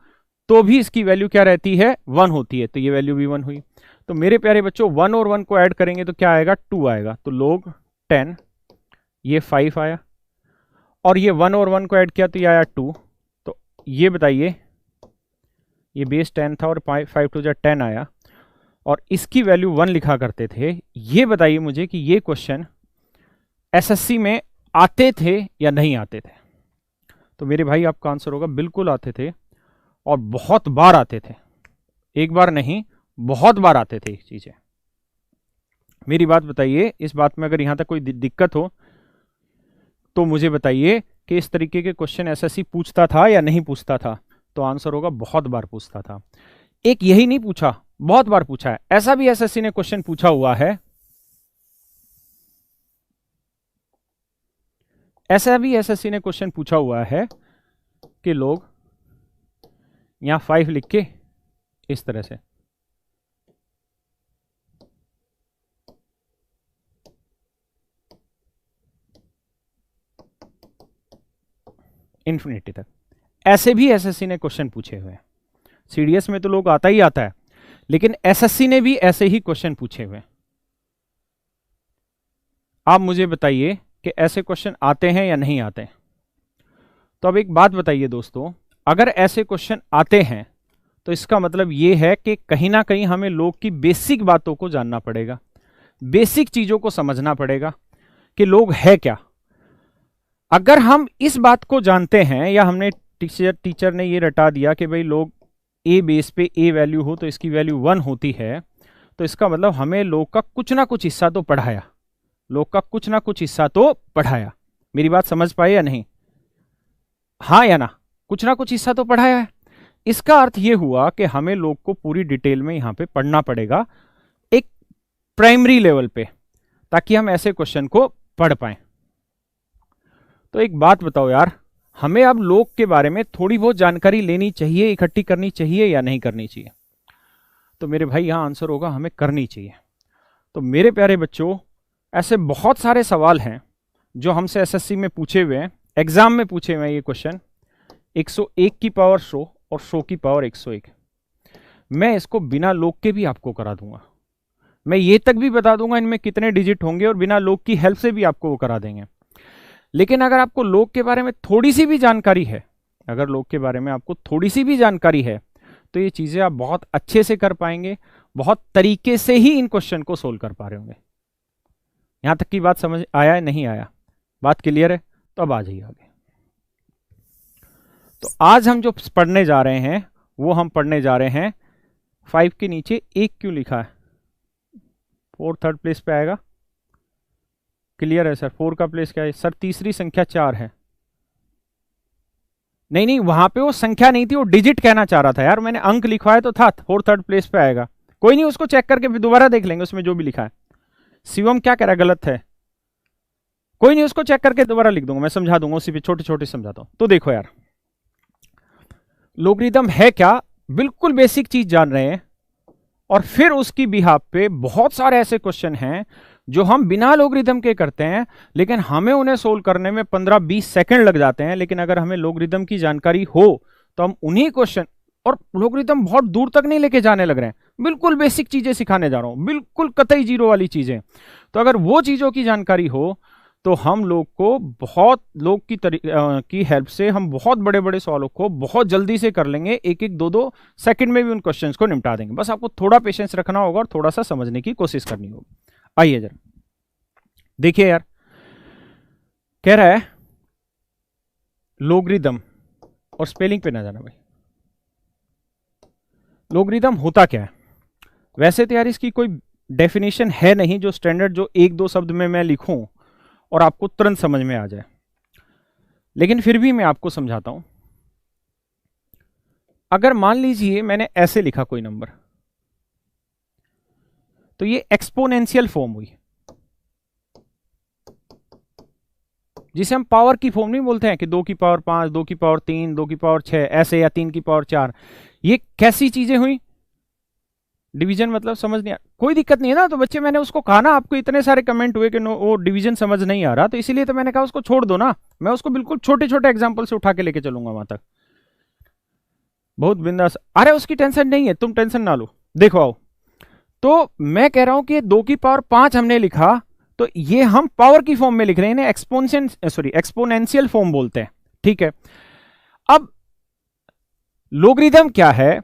तो भी इसकी वैल्यू क्या रहती है? 1 होती है। तो ये वैल्यू भी 1 हुई। तो मेरे प्यारे बच्चों, 1 और 1 को ऐड करेंगे तो क्या आएगा? 2 आएगा। तो लोग 10 ये 5 आया, और ये 1 और 1 को ऐड किया तो ये आया 2। तो ये बताइए, ये बेस 10 था और 5 टू 10 आया, और इसकी वैल्यू 1 लिखा करते थे। ये बताइए मुझे कि ये क्वेश्चन एसएससी में आते थे या नहीं आते थे? तो मेरे भाई आपका आंसर होगा बिल्कुल आते थे, और बहुत बार आते थे। एक बार नहीं, बहुत बार आते थे ये चीजें। मेरी बात बताइए, इस बात में अगर यहां तक कोई दिक्कत हो तो मुझे बताइए कि इस तरीके के क्वेश्चन एसएससी पूछता था या नहीं पूछता था? तो आंसर होगा बहुत बार पूछता था। एक यही नहीं पूछा, बहुत बार पूछा है। ऐसा भी एसएससी ने क्वेश्चन पूछा हुआ है, ऐसा भी एसएससी ने क्वेश्चन पूछा हुआ है कि लोग यहां 5 लिख के इस तरह से इन्फिनिटी तक, ऐसे भी एसएससी ने क्वेश्चन पूछे हुए हैं। सीडीएस में तो लोग आता ही आता है, लेकिन एसएससी ने भी ऐसे ही क्वेश्चन पूछे हुए हैं। आप मुझे बताइए कि ऐसे क्वेश्चन आते हैं या नहीं आते हैं? तो अब एक बात बताइए दोस्तों, अगर ऐसे क्वेश्चन आते हैं तो इसका मतलब यह है कि कहीं ना कहीं हमें लोग की बेसिक बातों को जानना पड़ेगा, बेसिक चीजों को समझना पड़ेगा कि लोग है क्या। अगर हम इस बात को जानते हैं, या हमने टीचर ने ये रटा दिया कि भाई लोग ए बेस पे ए वैल्यू हो तो इसकी वैल्यू 1 होती है, तो इसका मतलब हमें लोग का कुछ ना कुछ हिस्सा तो पढ़ाया, लोग का कुछ ना कुछ हिस्सा तो पढ़ाया। मेरी बात समझ पाए या नहीं? हाँ या ना? कुछ ना कुछ हिस्सा तो पढ़ाया है। इसका अर्थ यह हुआ कि हमें लोग को पूरी डिटेल में यहां पे पढ़ना पड़ेगा, एक प्राइमरी लेवल पे, ताकि हम ऐसे क्वेश्चन को पढ़ पाए। तो एक बात बताओ यार, हमें अब लोग के बारे में थोड़ी बहुत जानकारी लेनी चाहिए, इकट्ठी करनी चाहिए या नहीं करनी चाहिए? तो मेरे भाई यहां आंसर होगा हमें करनी चाहिए। तो मेरे प्यारे बच्चों, ऐसे बहुत सारे सवाल हैं जो हमसे एसएससी में पूछे हुए हैं, एग्जाम में पूछे हुए हैं। ये क्वेश्चन 101 की पावर 100 और 100 की पावर 101, मैं इसको बिना लोग के भी आपको करा दूंगा। मैं ये तक भी बता दूंगा इनमें कितने डिजिट होंगे, और बिना लोग की हेल्प से भी आपको वो करा देंगे। लेकिन अगर आपको लोग के बारे में थोड़ी सी भी जानकारी है, अगर लोग के बारे में आपको थोड़ी सी भी जानकारी है, तो ये चीजें आप बहुत अच्छे से कर पाएंगे, बहुत तरीके से ही इन क्वेश्चन को सोल्व कर पा रहे होंगे। यहां तक की बात समझ आया है, नहीं आया? बात क्लियर है? तो अब आ जाइए आगे। तो आज हम जो पढ़ने जा रहे हैं वो हम पढ़ने जा रहे हैं 5 के नीचे 1 क्यों लिखा है? 4 थर्ड प्लेस पे आएगा। क्लियर है सर? 4 का प्लेस क्या है सर? तीसरी संख्या 4 है। नहीं नहीं, वहां पे वो संख्या नहीं थी, वो डिजिट कहना चाह रहा था यार। मैंने अंक लिखवाया तो था, 4 थर्ड प्लेस पे आएगा। कोई नहीं, उसको चेक करके दोबारा देख लेंगे उसमें जो भी लिखा है। शिवम क्या कह रहा है? गलत है। कोई नहीं, उसको चेक करके दोबारा लिख दूंगा, मैं समझा दूंगा, उसी पे छोटे छोटे समझाता हूं। तो देखो यार, लोगरिथम है क्या, बिल्कुल बेसिक चीज जान रहे हैं, और फिर उसकी बिहाफ पे बहुत सारे ऐसे क्वेश्चन हैं जो हम बिना लोगरिथम के करते हैं, लेकिन हमें उन्हें सोल्व करने में 15-20 सेकंड लग जाते हैं। लेकिन अगर हमें लोगरिथम की जानकारी हो तो हम उन्हीं क्वेश्चन, और लोगरिथम बहुत दूर तक नहीं लेके जाने लग रहे हैं, बिल्कुल बेसिक चीजें सिखाने जा रहा हूं, बिल्कुल कतई जीरो वाली चीजें। तो अगर वो चीजों की जानकारी हो तो हम लोग को बहुत लोग की हेल्प से हम बहुत बड़े बड़े सवालों को बहुत जल्दी से कर लेंगे, 1-1, 2-2 सेकंड में भी उन क्वेश्चंस को निपटा देंगे। बस आपको थोड़ा पेशेंस रखना होगा और थोड़ा सा समझने की कोशिश करनी होगी। आइए जरा देखिए यार, कह रहा है लोगरिथम, और स्पेलिंग पे ना जाना भाई। लोगरिथम होता क्या है? वैसे तो यार इसकी कोई डेफिनेशन है नहीं जो स्टैंडर्ड, जो 1-2 शब्द में मैं लिखूं और आपको तुरंत समझ में आ जाए, लेकिन फिर भी मैं आपको समझाता हूं। अगर मान लीजिए मैंने ऐसे लिखा कोई नंबर, तो ये एक्सपोनेंशियल फॉर्म हुई, जिसे हम पावर की फॉर्म नहीं बोलते हैं कि 2 की पावर 5, 2 की पावर 3, 2 की पावर 6 ऐसे, या 3 की पावर 4। ये कैसी चीजें हुई? डिवीजन मतलब समझ नहीं आ, कोई दिक्कत नहीं है ना। तो बच्चे मैंने उसको कहा ना, आपको इतने सारे कमेंट हुए कि वो डिवीजन समझ नहीं आ रहा, तो इसीलिए तो मैंने कहा उसको छोड़ दो ना, मैं उसको बिल्कुल छोटे छोटे एग्जांपल से उठा के लेके चलूंगा वहां तक, बहुत बिंदास। अरे उसकी टेंशन नहीं है, तुम टेंशन ना लो। देखो आओ, तो मैं कह रहा हूं कि 2 की पावर 5 हमने लिखा, तो ये हम पावर की फॉर्म में लिख रहे हैं, एक्सपोनेंशियल फॉर्म बोलते हैं, ठीक है। अब लोगरिदम क्या है?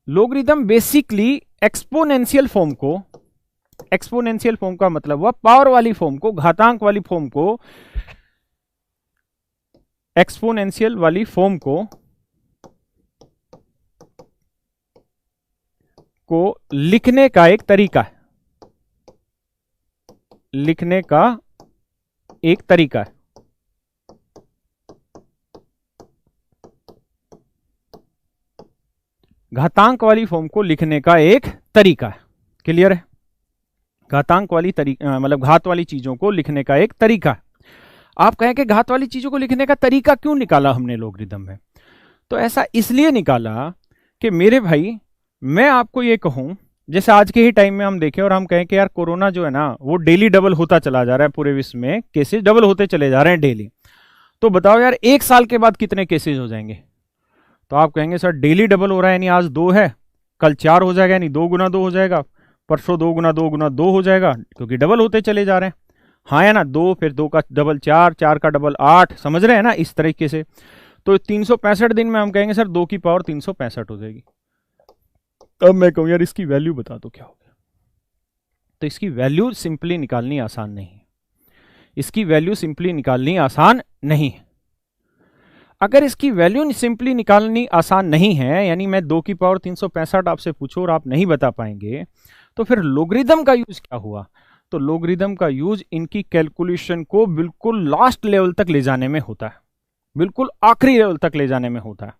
लोगरिदम बेसिकली एक्सपोनेंशियल फॉर्म का मतलब हुआ पावर वाली फॉर्म को, घातांक वाली फॉर्म को, एक्सपोनेंशियल वाली फॉर्म को लिखने का एक तरीका है, लिखने का एक तरीका है। घातांक वाली फॉर्म को लिखने का एक तरीका है। क्लियर है? घातांक वाली मतलब घात वाली चीजों को लिखने का एक तरीका है। आप कहें कि घात वाली चीजों को लिखने का तरीका क्यों निकाला हमने लोगरिदम में? तो ऐसा इसलिए निकाला कि मेरे भाई, मैं आपको ये कहूं, जैसे आज के ही टाइम में हम देखें और हम कहें कि यार कोरोना जो है ना वो डेली डबल होता चला जा रहा है, पूरे विश्व में केसेस डबल होते चले जा रहे हैं डेली। तो बताओ यार 1 साल के बाद कितने केसेस हो जाएंगे? तो आप कहेंगे सर डेली डबल हो रहा है, यानी आज 2 है, कल 4 हो जाएगा, यानी 2 गुना 2 हो जाएगा, परसों 2 गुना 2 गुना 2 हो जाएगा, क्योंकि डबल होते चले जा रहे हैं। हाँ या ना? 2 फिर 2 का डबल 4, 4 का डबल 8, समझ रहे हैं ना? इस तरीके से तो 365 दिन में हम कहेंगे सर 2 की पावर 365 हो जाएगी। अब मैं कहूं यार इसकी वैल्यू बता दो क्या होगा? तो इसकी वैल्यू सिंपली निकालनी आसान नहीं है, इसकी वैल्यू सिंपली निकालनी आसान नहीं है। अगर इसकी वैल्यू सिंपली निकालनी आसान नहीं है, यानी मैं 2 की पावर 365 आपसे पूछूं और आप नहीं बता पाएंगे, तो फिर लोगरिदम का यूज क्या हुआ? तो लोगरिदम का यूज इनकी कैलकुलेशन को बिल्कुल लास्ट लेवल तक ले जाने में होता है, बिल्कुल आखिरी लेवल तक ले जाने में होता है।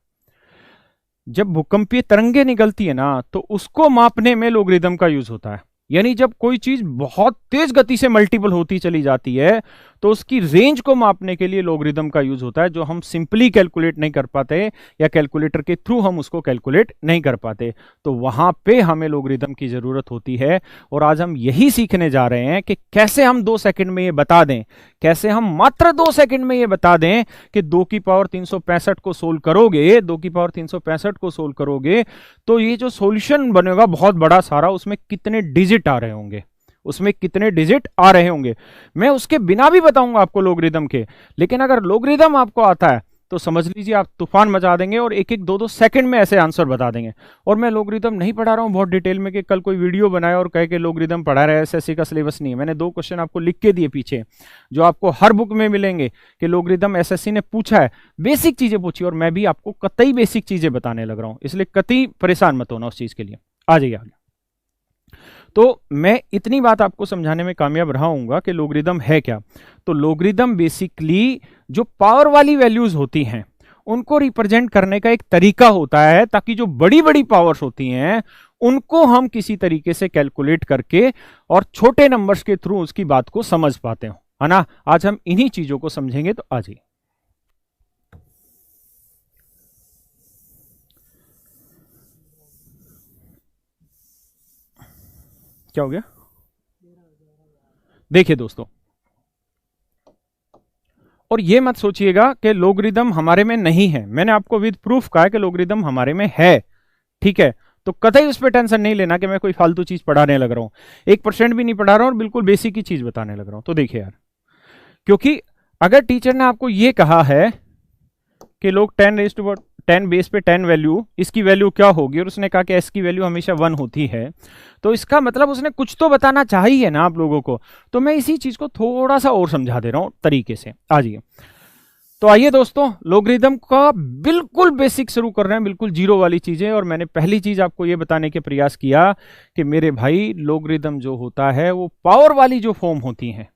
जब भूकंपीय तरंगे निकलती है ना, तो उसको मापने में लोगरिदम का यूज होता है। यानी जब कोई चीज बहुत तेज गति से मल्टीपल होती चली जाती है, तो उसकी रेंज को मापने के लिए लोगरिदम का यूज होता है, जो हम सिंपली कैलकुलेट नहीं कर पाते या कैलकुलेटर के थ्रू हम उसको कैलकुलेट नहीं कर पाते। तो वहां पे हमें लोगरिदम की जरूरत होती है। और आज हम यही सीखने जा रहे हैं कि कैसे हम 2 सेकंड में ये बता दें, कैसे हम मात्र 2 सेकंड में ये बता दें कि 2 की पावर 365 को सोल्व करोगे, 2 की पावर 365 को सोल्व करोगे, तो ये जो सॉल्यूशन बनेगा बहुत बड़ा सारा, उसमें कितने डिजिट आ रहे होंगे, उसमें कितने डिजिट आ रहे होंगे। मैं उसके बिना भी बताऊंगा आपको लोगरिदम के, लेकिन अगर लोगरिदम आपको आता है तो समझ लीजिए आप तूफान मचा देंगे और 1-1, 2-2 सेकंड में ऐसे आंसर बता देंगे। और मैं लोगरिदम नहीं पढ़ा रहा हूं बहुत डिटेल में कि कल कोई वीडियो बनाए और कहे कि लोगरिदम पढ़ा रहा है, एसएससी का सिलेबस नहीं है। मैंने 2 क्वेश्चन आपको लिख के दिए पीछे, जो आपको हर बुक में मिलेंगे कि लोगरिदम एसएससी ने पूछा है। बेसिक चीजें पूछी और मैं भी आपको कतई बेसिक चीजें बताने लग रहा हूं, इसलिए कतई परेशान मत होना उस चीज के लिए। आ जाइए आगे। तो मैं इतनी बात आपको समझाने में कामयाब रहा हूंगा कि लोगरिदम है क्या। तो लोगरिदम बेसिकली जो पावर वाली वैल्यूज होती हैं उनको रिप्रेजेंट करने का एक तरीका होता है, ताकि जो बड़ी बड़ी पावर्स होती हैं उनको हम किसी तरीके से कैलकुलेट करके और छोटे नंबर्स के थ्रू उसकी बात को समझ पाते हो, है ना। आज हम इन्हीं चीजों को समझेंगे। तो आ जाइए। क्या हो गया? देखिए दोस्तों, और ये मत सोचिएगा कि लोगरिदम हमारे में नहीं है। मैंने आपको विद प्रूफ कहा है कि लोगरिदम हमारे में है, ठीक है। तो कतई उस पर टेंशन नहीं लेना कि मैं कोई फालतू चीज पढ़ाने लग रहा हूं। 1% भी नहीं पढ़ा रहा हूं और बिल्कुल बेसिक की चीज बताने लग रहा हूं। तो देखिए यार, क्योंकि अगर टीचर ने आपको ये कहा है कि लोग 10 बेस पे 10 वैल्यू, इसकी वैल्यू क्या होगी, और उसने कहा कि एस की वैल्यू हमेशा 1 होती है, तो इसका मतलब उसने कुछ तो बताना चाहिए ना आप लोगों को। तो मैं इसी चीज को थोड़ा सा और समझा दे रहा हूं तरीके से। आ जाइए। तो आइए दोस्तों, लोगरिदम का बिल्कुल बेसिक शुरू कर रहे हैं, बिल्कुल जीरो वाली चीजें। और मैंने पहली चीज आपको यह बताने के प्रयास किया कि मेरे भाई लोगरिदम जो होता है वो पावर वाली जो फॉर्म होती है,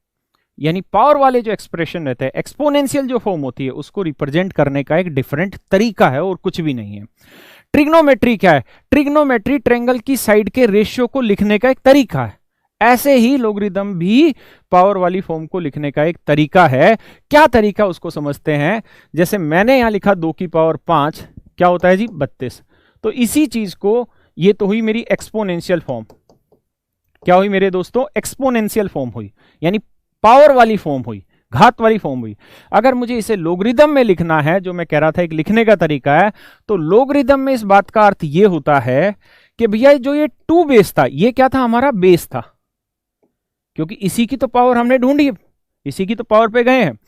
यानी पावर वाले जो एक्सप्रेशन रहते हैं, एक्सपोनेंशियल जो फॉर्म होती है, उसको रिप्रेजेंट करने का एक डिफरेंट तरीका है और कुछ भी नहीं है। ट्रिग्नोमेट्री क्या है? ट्रिग्नोमेट्री ट्रायंगल की साइड के रेशियो को लिखने का एक तरीका है। ऐसे ही लोगरिदम भी पावर वाली फॉर्म को लिखने का एक तरीका है। क्या तरीका, उसको समझते हैं। जैसे मैंने यहां लिखा 2 की पावर 5, क्या होता है जी? 32। तो इसी चीज को, ये तो हुई मेरी एक्सपोनेंशियल फॉर्म। क्या हुई मेरे दोस्तों? एक्सपोनेंशियल फॉर्म हुई, यानी पावर वाली फॉर्म हुई, घात वाली फॉर्म हुई। अगर मुझे इसे लोगरिदम में लिखना है, जो मैं कह रहा था एक लिखने का तरीका है, तो लोगरिदम में इस बात का अर्थ यह होता है कि भैया जो ये 2 बेस था, ये क्या था? हमारा बेस था। क्योंकि इसी की तो पावर हमने ढूंढी, इसी की तो पावर पे गए हैं।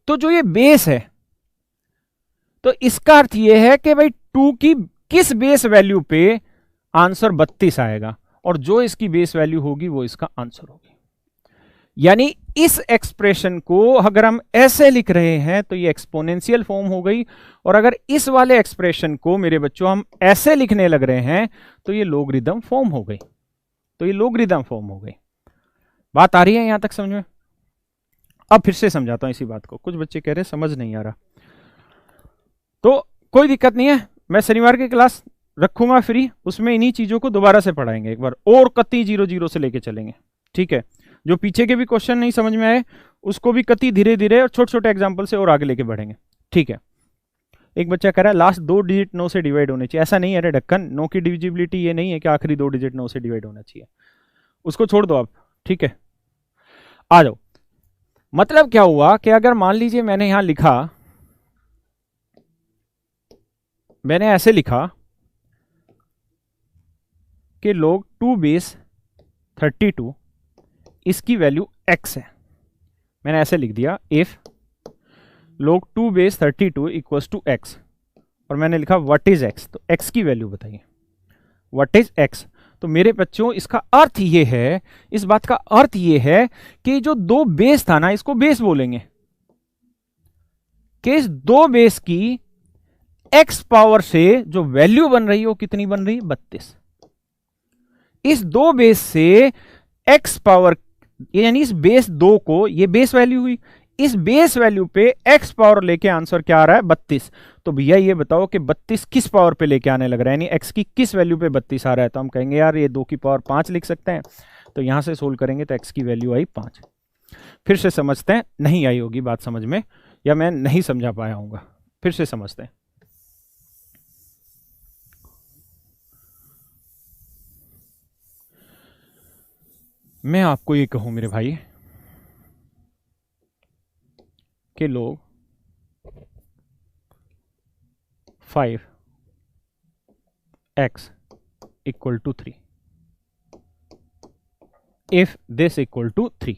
तो जो ये बेस है, तो इसका अर्थ ये है कि भाई 2 की किस बेस वैल्यू पे आंसर 32 आएगा, और जो इसकी बेस वैल्यू होगी वो इसका आंसर होगी। यानी इस एक्सप्रेशन को अगर हम ऐसे लिख रहे हैं तो ये एक्सपोनेंशियल फॉर्म हो गई, और अगर इस वाले एक्सप्रेशन को मेरे बच्चों हम ऐसे लिखने लग रहे हैं तो ये लोगरिदम फॉर्म हो गई, तो ये लोगरिदम फॉर्म हो गई। बात आ रही है यहां तक समझ में? अब फिर से समझाता हूं इसी बात को, कुछ बच्चे कह रहे समझ नहीं आ रहा, तो कोई दिक्कत नहीं है, मैं शनिवार की क्लास रखूंगा फ्री, उसमें इन्हीं चीजों को दोबारा से पढ़ाएंगे एक बार, और कति 0-0 से लेके चलेंगे, ठीक है? जो पीछे के भी क्वेश्चन नहीं समझ में आए उसको भी कति धीरे धीरे और छोटे छोटे एग्जाम्पल से और आगे लेके बढ़ेंगे, ठीक है? एक बच्चा कह रहा है लास्ट 2 डिजिट 9 से डिवाइड होने चाहिए। ऐसा नहीं है रे ढक्कन, 9 की डिविजिबिलिटी ये नहीं है कि आखिरी 2 डिजिट 9 से डिवाइड होना चाहिए, उसको छोड़ दो आप, ठीक है? आ जाओ। मतलब क्या हुआ कि अगर मान लीजिए मैंने यहां लिखा, मैंने ऐसे लिखा कि log 2 बेस 32 इसकी वैल्यू x है, मैंने ऐसे लिख दिया if log 2 base 32 equals to x, और मैंने लिखा व्हाट इज x, तो x की वैल्यू बताइए व्हाट इज x। तो मेरे बच्चों इसका अर्थ ये है, इस बात का अर्थ ये है कि जो 2 बेस था ना, इसको बेस बोलेंगे, कि इस 2 बेस की x पावर से जो वैल्यू बन रही है वो कितनी बन रही है? 32। इस 2 बेस से x पावर, यानी इस बेस 2 को, ये बेस वैल्यू हुई, इस बेस वैल्यू पे x पावर लेके आंसर क्या आ रहा है? 32। तो भैया ये बताओ कि 32 किस पावर पे लेके आने लग रहा है, यानी x की किस वैल्यू पे 32 आ रहा है? तो हम कहेंगे यार ये 2 की पावर 5 लिख सकते हैं, तो यहां से सोल्व करेंगे तो x की वैल्यू आई 5। फिर से समझते हैं, नहीं आई होगी बात समझ में, या मैं नहीं समझा पाया हूँ, फिर से समझते हैं। मैं आपको ये कहूं मेरे भाई कि लोग 5x equal to 3 if this equal to 3,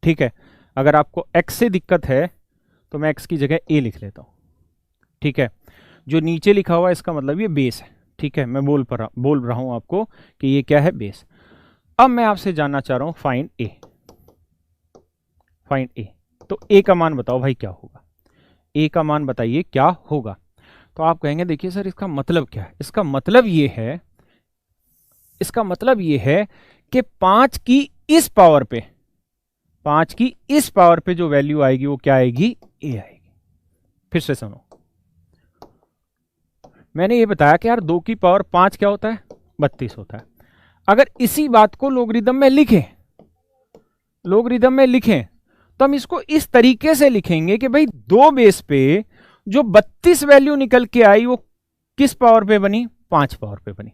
ठीक है? अगर आपको x से दिक्कत है तो मैं x की जगह a लिख लेता हूं, ठीक है? जो नीचे लिखा हुआ है इसका मतलब ये बेस है, ठीक है? मैं बोल रहा हूं आपको कि ये क्या है? बेस। अब मैं आपसे जानना चाह रहा हूं फाइंड a, फाइंड a। तो a का मान बताओ भाई क्या होगा? a का मान बताइए क्या होगा? तो आप कहेंगे देखिए सर इसका मतलब क्या है? इसका मतलब ये है, इसका मतलब ये है कि 5 की इस पावर पे, 5 की इस पावर पे जो वैल्यू आएगी वो क्या आएगी? a आएगी। फिर से सुनो, मैंने ये बताया कि यार 2 की पावर 5 क्या होता है? 32 होता है। अगर इसी बात को लोगरिदम में लिखें, लोगरिदम में लिखें तो हम इसको इस तरीके से लिखेंगे कि भाई 2 बेस पे जो 32 वैल्यू निकल के आई वो किस पावर पे बनी? 5 पावर पे बनी।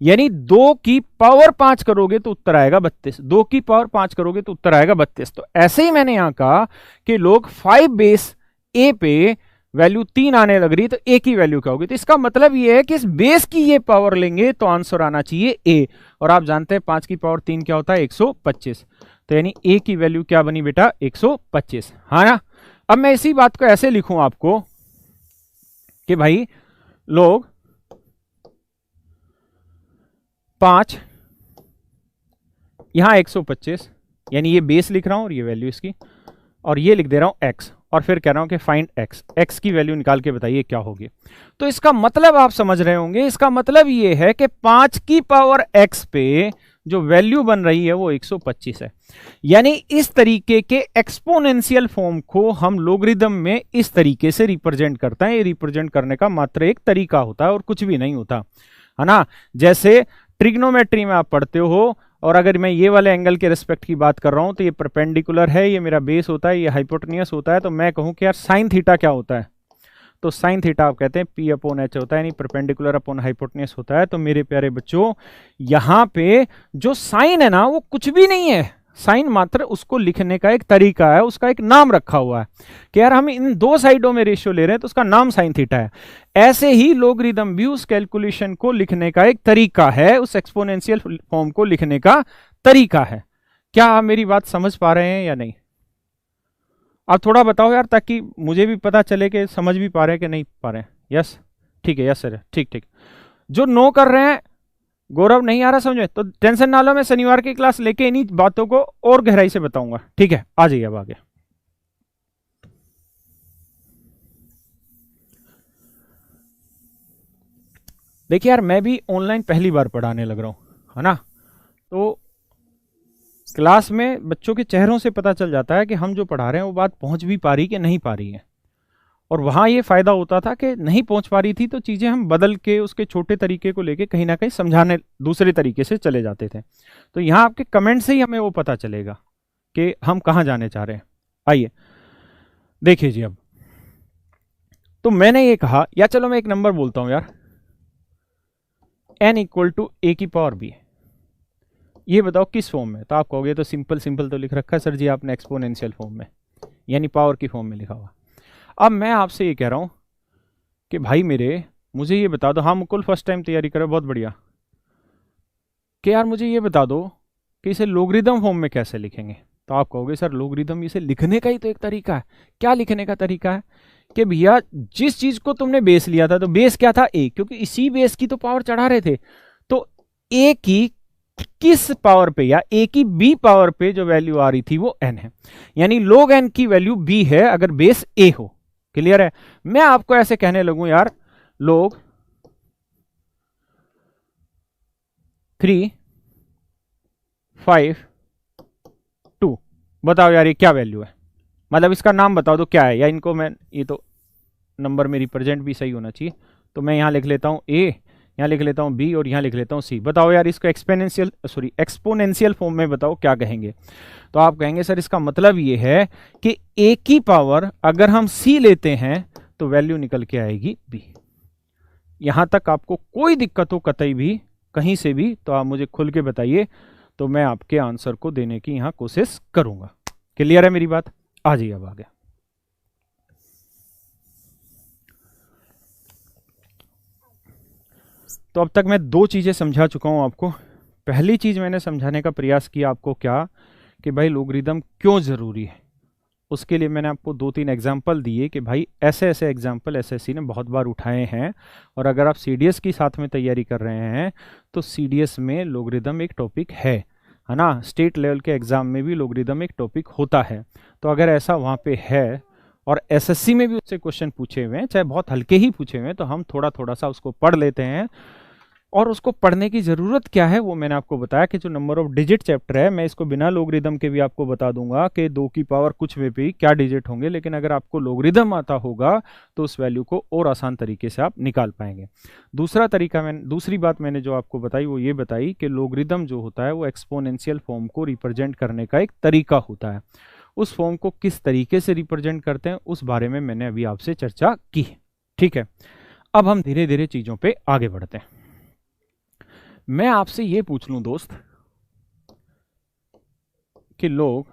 यानी 2 की पावर 5 करोगे तो उत्तर आएगा 32, 2 की पावर 5 करोगे तो उत्तर आएगा 32। तो ऐसे ही मैंने यहां कहा कि लोग 5 बेस a पे वैल्यू 3 आने लग रही, तो a की वैल्यू क्या होगी? तो इसका मतलब ये है कि इस बेस की ये पावर लेंगे तो आंसर आना चाहिए a, और आप जानते हैं 5 की पावर 3 क्या होता है? 125। तो यानी a की वैल्यू क्या बनी बेटा? 125, हाँ ना? अब मैं इसी बात को ऐसे लिखूं आपको कि भाई लोग 5 यहां 125, यानी ये बेस लिख रहा हूं और ये वैल्यू इसकी, और ये लिख दे रहा हूं x, और फिर कह रहा हूं कि फाइंड x, x की वैल्यू निकाल के बताइए क्या होगी। तो इसका मतलब आप समझ रहे होंगे, इसका मतलब ये है कि 5 की पावर x पे जो वैल्यू बन रही है वो 125 है। यानी इस तरीके के एक्सपोनेंशियल फॉर्म को हम लोगरिदम में इस तरीके से रिप्रेजेंट करते हैं। ये रिप्रेजेंट करने का मात्र एक तरीका होता है और कुछ भी नहीं होता, है ना? जैसे ट्रिग्नोमेट्री में आप पढ़ते हो, और अगर मैं ये वाले एंगल के रिस्पेक्ट की बात कर रहा हूं तो ये परपेंडिकुलर है, ये मेरा बेस होता है, ये हाइपोटेन्यूस होता है, तो मैं कहूं कि यार साइन थीटा क्या होता है? तो साइन थीटा आप कहते हैं p अपॉन h होता है, यानी परपेंडिकुलर अपॉन हाइपोटेन्यूस होता है। तो मेरे प्यारे बच्चों यहां पे जो साइन है ना वो कुछ भी नहीं है, साइन मात्र उसको लिखने का एक तरीका है, उसका एक नाम रखा हुआ है कि यार हम इन 2 साइडों में रेशियो ले रहे हैं तो उसका नाम साइन थीटा है। ऐसे ही लोगरिदम भी उस कैलकुलेशन को लिखने का एक तरीका है, उस एक्सपोनेंशियल फॉर्म को लिखने का तरीका है। क्या आप मेरी बात समझ पा रहे हैं या नहीं? आप थोड़ा बताओ यार, ताकि मुझे भी पता चले कि समझ भी पा रहे हैं कि नहीं पा रहे हैं। यस, ठीक है, यस सर, ठीक ठीक। जो नो कर रहे हैं, गौरव नहीं आ रहा समझ में, तो टेंशन ना लो, मैं शनिवार की क्लास लेके इन्हीं बातों को और गहराई से बताऊंगा। ठीक है, आ जाइए अब आगे। देखिए यार, मैं भी ऑनलाइन पहली बार पढ़ाने लग रहा हूं, है ना, तो क्लास में बच्चों के चेहरों से पता चल जाता है कि हम जो पढ़ा रहे हैं वो बात पहुंच भी पा रही कि नहीं पा रही है। और वहां ये फायदा होता था कि नहीं पहुंच पा रही थी तो चीजें हम बदल के उसके छोटे तरीके को लेके कहीं ना कहीं समझाने दूसरे तरीके से चले जाते थे। तो यहाँ आपके कमेंट से ही हमें वो पता चलेगा कि हम कहाँ जाने चाह रहे हैं। आइए देखिए जी, अब तो मैंने ये कहा, या चलो मैं एक नंबर बोलता हूं यार, n इक्वल टू a की पावर b। ये बताओ किस फॉर्म में? तो आप कहोगे तो सिंपल सिंपल तो लिख रखा है सर जी आपने एक्सपोनेंशियल फॉर्म में, यानी पावर की फॉर्म में लिखा हुआ। अब मैं आपसे ये कह रहा हूं कि भाई मेरे, मुझे ये बता दो, हाँ मुकुल फर्स्ट टाइम तैयारी करो, बहुत बढ़िया, कि यार मुझे ये बता दो कि इसे लोगरिदम फॉर्म में कैसे लिखेंगे। तो आप कहोगे सर लोगरिदम, इसे लिखने का ही तो एक तरीका है। क्या लिखने का तरीका है? कि भैया जिस चीज को तुमने बेस लिया था, तो बेस क्या था? ए, क्योंकि इसी बेस की तो पावर चढ़ा रहे थे, तो ए की किस पावर पे या ए की बी पावर पे जो वैल्यू आ रही थी वो एन है, यानी log n की वैल्यू बी है अगर बेस ए हो। क्लियर है? मैं आपको ऐसे कहने लगूं यार, log 3 5 2, बताओ यार ये क्या वैल्यू है? मतलब इसका नाम बताओ तो क्या है, या इनको मैं, ये तो नंबर में रिप्रेजेंट भी सही होना चाहिए, तो मैं यहां लिख लेता हूं ए, यहाँ लिख लेता हूँ बी और यहाँ लिख लेता हूँ सी। बताओ यार इसको एक्सपोनेंशियल फॉर्म में बताओ क्या कहेंगे? तो आप कहेंगे सर इसका मतलब ये है कि ए की पावर अगर हम सी लेते हैं तो वैल्यू निकल के आएगी बी। यहां तक आपको कोई दिक्कत हो कतई भी कहीं से भी तो आप मुझे खुल के बताइए, तो मैं आपके आंसर को देने की यहां कोशिश करूंगा। क्लियर है मेरी बात? आ जाइए अब आगे। तो अब तक मैं दो चीजें समझा चुका हूं आपको। पहली चीज मैंने समझाने का प्रयास किया आपको, क्या कि भाई लोगरिदम क्यों जरूरी है। उसके लिए मैंने आपको 2-3 एग्जाम्पल दिए कि भाई ऐसे ऐसे एग्जाम्पल एसएससी ने बहुत बार उठाए हैं, और अगर आप सीडीएस की साथ में तैयारी कर रहे हैं तो सीडीएस में लोगरिदम एक टॉपिक है ना। स्टेट लेवल के एग्जाम में भी लोगरिदम एक टॉपिक होता है। तो अगर ऐसा वहाँ पे है और एसएससी में भी उससे क्वेश्चन पूछे हुए हैं, चाहे बहुत हल्के ही पूछे हुए हैं, तो हम थोड़ा थोड़ा सा उसको पढ़ लेते हैं। और उसको पढ़ने की ज़रूरत क्या है वो मैंने आपको बताया कि जो नंबर ऑफ डिजिट चैप्टर है, मैं इसको बिना लोगरिदम के भी आपको बता दूंगा कि 2 की पावर कुछ में भी क्या डिजिट होंगे, लेकिन अगर आपको लोगरिदम आता होगा तो उस वैल्यू को और आसान तरीके से आप निकाल पाएंगे। दूसरी बात मैंने जो आपको बताई वो ये बताई कि लोगरिदम जो होता है वो एक्सपोनेंशियल फॉर्म को रिप्रेजेंट करने का एक तरीका होता है। उस फॉर्म को किस तरीके से रिप्रेजेंट करते हैं उस बारे में मैंने अभी आपसे चर्चा की है। ठीक है, अब हम धीरे धीरे चीज़ों पर आगे बढ़ते हैं। मैं आपसे ये पूछ लूं दोस्त कि लोग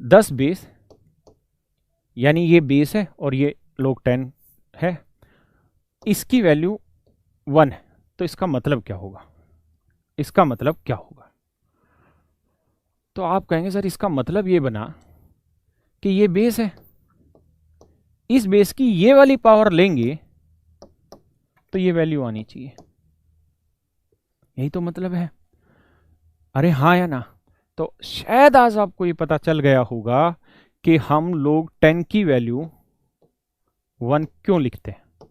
10 बेस, यानी ये बेस है और ये लोग 10 है, इसकी वैल्यू 1 है, तो इसका मतलब क्या होगा? इसका मतलब क्या होगा? तो आप कहेंगे सर इसका मतलब ये बना कि ये बेस है, इस बेस की ये वाली पावर लेंगे तो ये वैल्यू आनी चाहिए, यही तो मतलब है। अरे हाँ या ना? तो शायद आज आपको ये पता चल गया होगा कि हम लोग 10 की वैल्यू 1 क्यों लिखते हैं।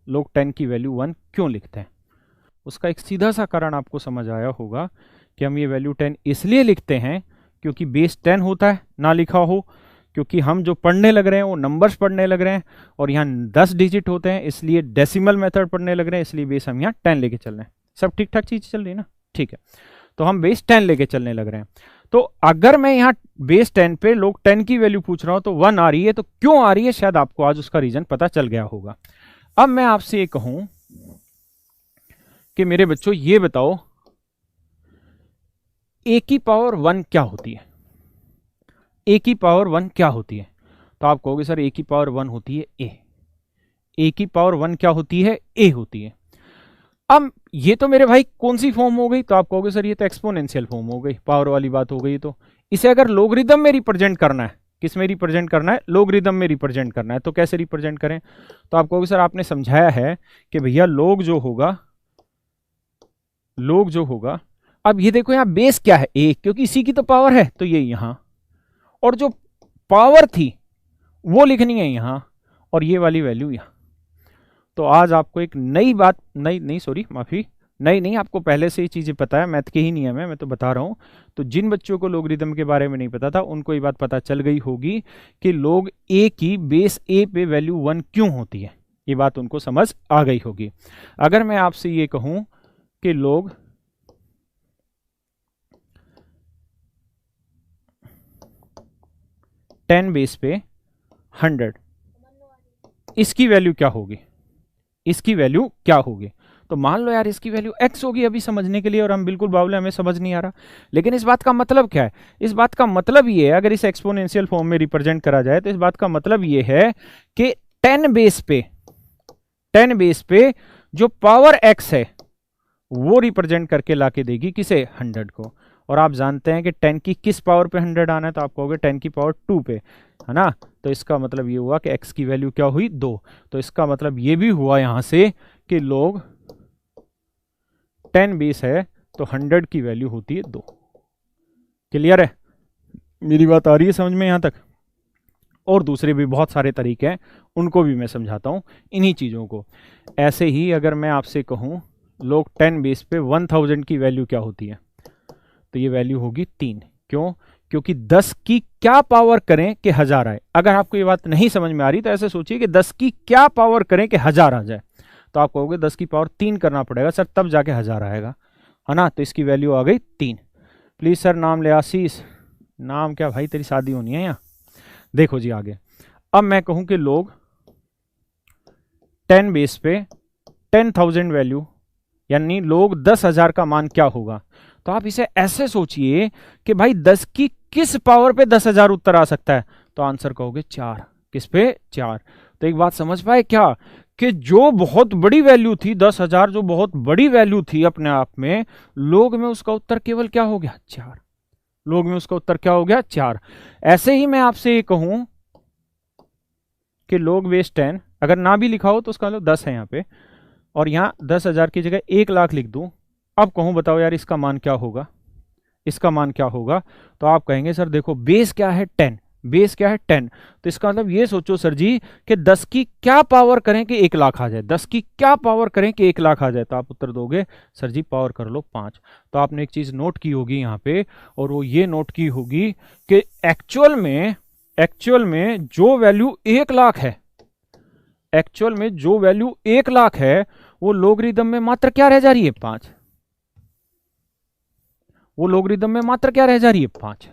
लोग 10 की वैल्यू 1 क्यों लिखते हैं, उसका एक सीधा सा कारण आपको समझ आया होगा कि हम ये वैल्यू 10 इसलिए लिखते हैं क्योंकि बेस 10 होता है, ना लिखा हो, क्योंकि हम जो पढ़ने लग रहे हैं वो नंबर्स पढ़ने लग रहे हैं और यहाँ 10 डिजिट होते हैं, इसलिए डेसिमल मेथड पढ़ने लग रहे हैं, इसलिए बेस हम यहाँ 10 लेके चल रहे हैं। सब ठीक ठाक चीज चल रही है ना? ठीक है, तो हम बेस 10 लेके चलने लग रहे हैं। तो अगर मैं यहाँ बेस 10 पे लोग 10 की वैल्यू पूछ रहा हूं तो 1 आ रही है, तो क्यों आ रही है शायद आपको आज उसका रीजन पता चल गया होगा। अब मैं आपसे ये कहूं कि मेरे बच्चों ये बताओ ए की पावर 1 क्या होती है? ए की पावर 1 क्या होती है? तो आप कहोगे सर ए की पावर 1 होती है ए। ए की पावर 1 क्या होती है? ए होती है। अब ये तो मेरे भाई कौन सी फॉर्म हो गई, तो आप कहोगे सर ये तो एक्सपोनेंशियल फॉर्म हो गई, पावर वाली बात हो गई। तो इसे अगर लोगरिथम में रिप्रेजेंट करना है, किस में रिप्रेजेंट करना है, लोगरिथम में रिप्रेजेंट करना है, तो कैसे रिप्रेजेंट करें? तो आप कहोगे सर आपने समझाया है कि भैया लोग जो होगा, अब ये देखो यहां बेस क्या है, एक, क्योंकि इसी की तो पावर है, तो ये यहां, और जो पावर थी वो लिखनी है यहां, और ये वाली वैल्यू यहां। तो आज आपको एक नई बात, नई, आपको पहले से ही चीजें पता है, मैथ के ही नियम है, मैं तो बता रहा हूं। तो जिन बच्चों को लोगरिथम के बारे में नहीं पता था उनको ये बात पता चल गई होगी कि log a की बेस a पे वैल्यू 1 क्यों होती है, ये बात उनको समझ आ गई होगी। अगर मैं आपसे ये कहूं कि log टेन बेस पे 100, इसकी वैल्यू क्या होगी, इसकी वैल्यू क्या होगी? तो मान लो यार इसकी वैल्यू x होगी अभी समझने के लिए, और हम बिल्कुल बावले, हमें समझ नहीं आ रहा। लेकिन इस बात का मतलब क्या है? इस बात का मतलब ये है, अगर इसे एक्सपोनेंशियल फॉर्म में रिप्रेजेंट करा जाए तो इस बात का मतलब ये है कि 10 बेस पे जो पावर x है वो रिप्रेजेंट करके लाके देगी किसे, 100 को। और आप जानते हैं कि 10 की किस पावर पे 100 आना है, तो आप कहोगे 10 की पावर 2 पे, है ना। तो इसका मतलब ये हुआ कि x की वैल्यू क्या हुई, 2। तो इसका मतलब ये भी हुआ यहां से कि log 10 बेस है तो 100 की वैल्यू होती है 2। क्लियर है? मेरी बात आ रही है समझ में यहां तक? और दूसरे भी बहुत सारे तरीके हैं, उनको भी मैं समझाता हूं इन्हीं चीजों को। ऐसे ही अगर मैं आपसे कहूं log 10 बेस पे 1000 की वैल्यू क्या होती है, तो ये वैल्यू होगी 3। क्यों? क्योंकि 10 की क्या पावर करें कि 1000 आए। अगर आपको ये बात नहीं समझ में आ रही तो ऐसे सोचिए कि 10 की क्या पावर करें कि 1000 आ जाए, तो आप कहोगे 10 की पावर 3 करना पड़ेगा सर, तब जाके 1000 आएगा, है ना। तो इसकी वैल्यू आ गई 3। प्लीज सर नाम ले आशीष। नाम क्या भाई, तेरी शादी होनी है यहाँ। देखो जी आगे, अब मैं कहूं कि लोग 10 बेस पे 10,000 वैल्यू, यानी लोग 10,000 का मान क्या होगा, तो आप इसे ऐसे सोचिए कि भाई 10 की किस पावर पे 10,000 उत्तर आ सकता है, तो आंसर कहोगे 4। किस पे? 4। तो एक बात समझ पाए क्या, कि जो बहुत बड़ी वैल्यू थी 10,000, जो बहुत बड़ी वैल्यू थी अपने आप में, लोग में उसका उत्तर केवल क्या हो गया, 4। लोग में उसका उत्तर क्या हो गया, 4। ऐसे ही मैं आपसे ये कहूं कि log बेस 10 अगर ना भी लिखा हो तो उसका मतलब 10 है यहाँ पे, और यहां 10,000 की जगह 1 लाख लिख दूं, अब कहूं बताओ यार इसका मान क्या होगा, इसका मान क्या होगा? तो आप कहेंगे सर देखो बेस क्या है, 10, बेस क्या है 10, तो इसका मतलब ये सोचो सर जी कि 10 की क्या पावर करें कि 1 लाख आ जाए, 10 की क्या पावर करें कि 1 लाख आ जाए, तो आप उत्तर दोगे सर जी पावर कर लो 5। तो आपने एक चीज नोट की होगी यहाँ पे, और वो ये नोट की होगी कि एक्चुअल में जो वैल्यू 1 लाख है, एक्चुअल में जो वैल्यू 1 लाख है वो लोगरिथम में मात्र क्या रह जा रही है, 5। वो लोगरिथम में मात्र क्या रह जा रही है, 5।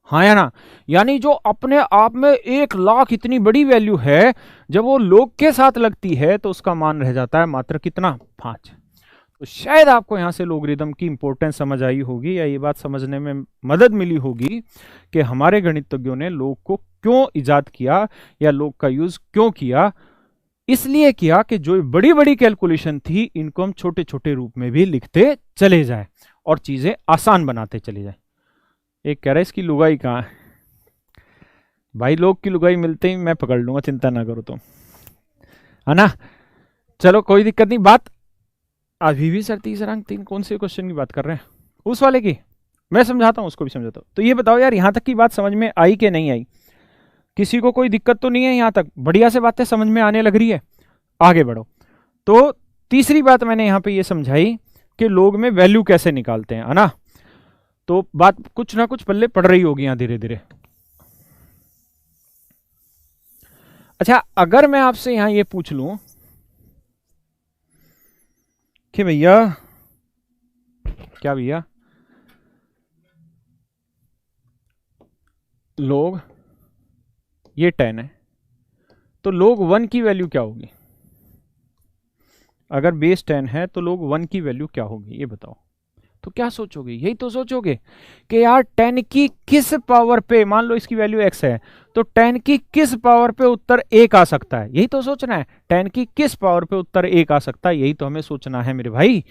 हाँ या ना? यानी जो अपने आप में 1 लाख इतनी बड़ी वैल्यू है, जब वो log के साथ लगती है तो उसका मान रह जाता है मात्र कितना, 5। तो शायद आपको यहां से लोगरिथम की इंपॉर्टेंस समझ आई होगी, या ये बात समझने में मदद मिली होगी कि हमारे गणितज्ञों ने log को क्यों इजाद किया, या log का यूज क्यों किया। इसलिए किया कि जो बड़ी बड़ी कैलकुलेशन थी इनको हम छोटे छोटे रूप में भी लिखते चले जाए और चीजें आसान बनाते चले जाए। एक कह रहा है इसकी लुगाई कहाँ है, भाई लोग की लुगाई मिलते ही मैं पकड़ लूंगा, चिंता ना करो तुम, है ना। चलो कोई दिक्कत नहीं। बात अभी भी सर तीसरा अंक 3 कौन से क्वेश्चन की बात कर रहे हैं, उस वाले की मैं समझाता हूं, उसको भी समझाता हूं। तो ये बताओ यार यहां तक की बात समझ में आई कि नहीं आई, किसी को कोई दिक्कत तो नहीं है, यहां तक बढ़िया से बातें समझ में आने लग रही है, आगे बढ़ो। तो तीसरी बात मैंने यहां पे ये समझाई कि लोग में वैल्यू कैसे निकालते हैं, है ना। तो बात कुछ ना कुछ पल्ले पड़ रही होगी यहां धीरे धीरे। अच्छा अगर मैं आपसे यहां ये पूछ लूं कि भैया, क्या भैया, लोग ये 10 है तो लोग 1 की वैल्यू क्या होगी, अगर बेस 10 है तो लोग 1 की वैल्यू क्या होगी ये बताओ। तो क्या सोचोगे, यही तो सोचोगे कि यार 10 की किस पावर पे, मान लो इसकी वैल्यू x है, तो 10 की किस पावर पे उत्तर 1 आ सकता है, यही तो सोचना है। 10 की किस पावर पे उत्तर 1 आ सकता है, यही तो हमें सोचना है मेरे भाई।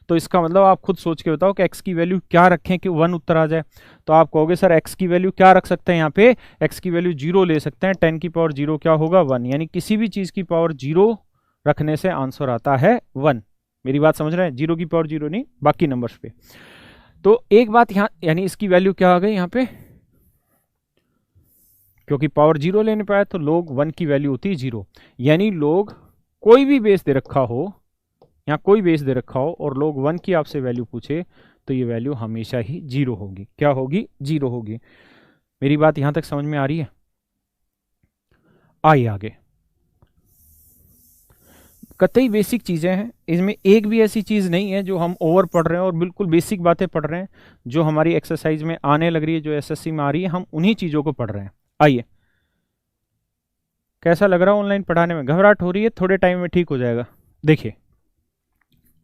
तो इसका मतलब आप खुद सोच के बताओ कि x की वैल्यू क्या रखें कि 1 उत्तर आ जाए। तो आप कहोगे सर x की वैल्यू क्या रख सकते हैं, यहाँ पे x की वैल्यू 0 ले सकते हैं, 10 की पावर 0 क्या होगा 1, यानी किसी भी चीज की पावर 0 रखने से आंसर आता है 1। मेरी बात समझ रहे हैं, 0 की पावर 0 नहीं, बाकी नंबर्स पे। तो एक बात यहां, यानी इसकी वैल्यू क्या आ गई यहाँ पे, क्योंकि पावर 0 लेने पाया तो log 1 की वैल्यू होती है 0, यानी log कोई भी बेस दे रखा हो, यहाँ कोई बेस दे रखा हो और log 1 की आपसे वैल्यू पूछे तो ये वैल्यू हमेशा ही 0 होगी। क्या होगी, 0 होगी। मेरी बात यहां तक समझ में आ रही है? आइए आगे, कतई बेसिक चीजें हैं, इसमें एक भी ऐसी चीज नहीं है जो हम ओवर पढ़ रहे हैं, और बिल्कुल बेसिक बातें पढ़ रहे हैं जो हमारी एक्सरसाइज में आने लग रही है, जो एसएससी में आ रही है, हम उन्हीं चीजों को पढ़ रहे हैं। आइए, कैसा लग रहा है ऑनलाइन पढ़ाने में? घबराहट हो रही है? थोड़े टाइम में ठीक हो जाएगा। देखिए,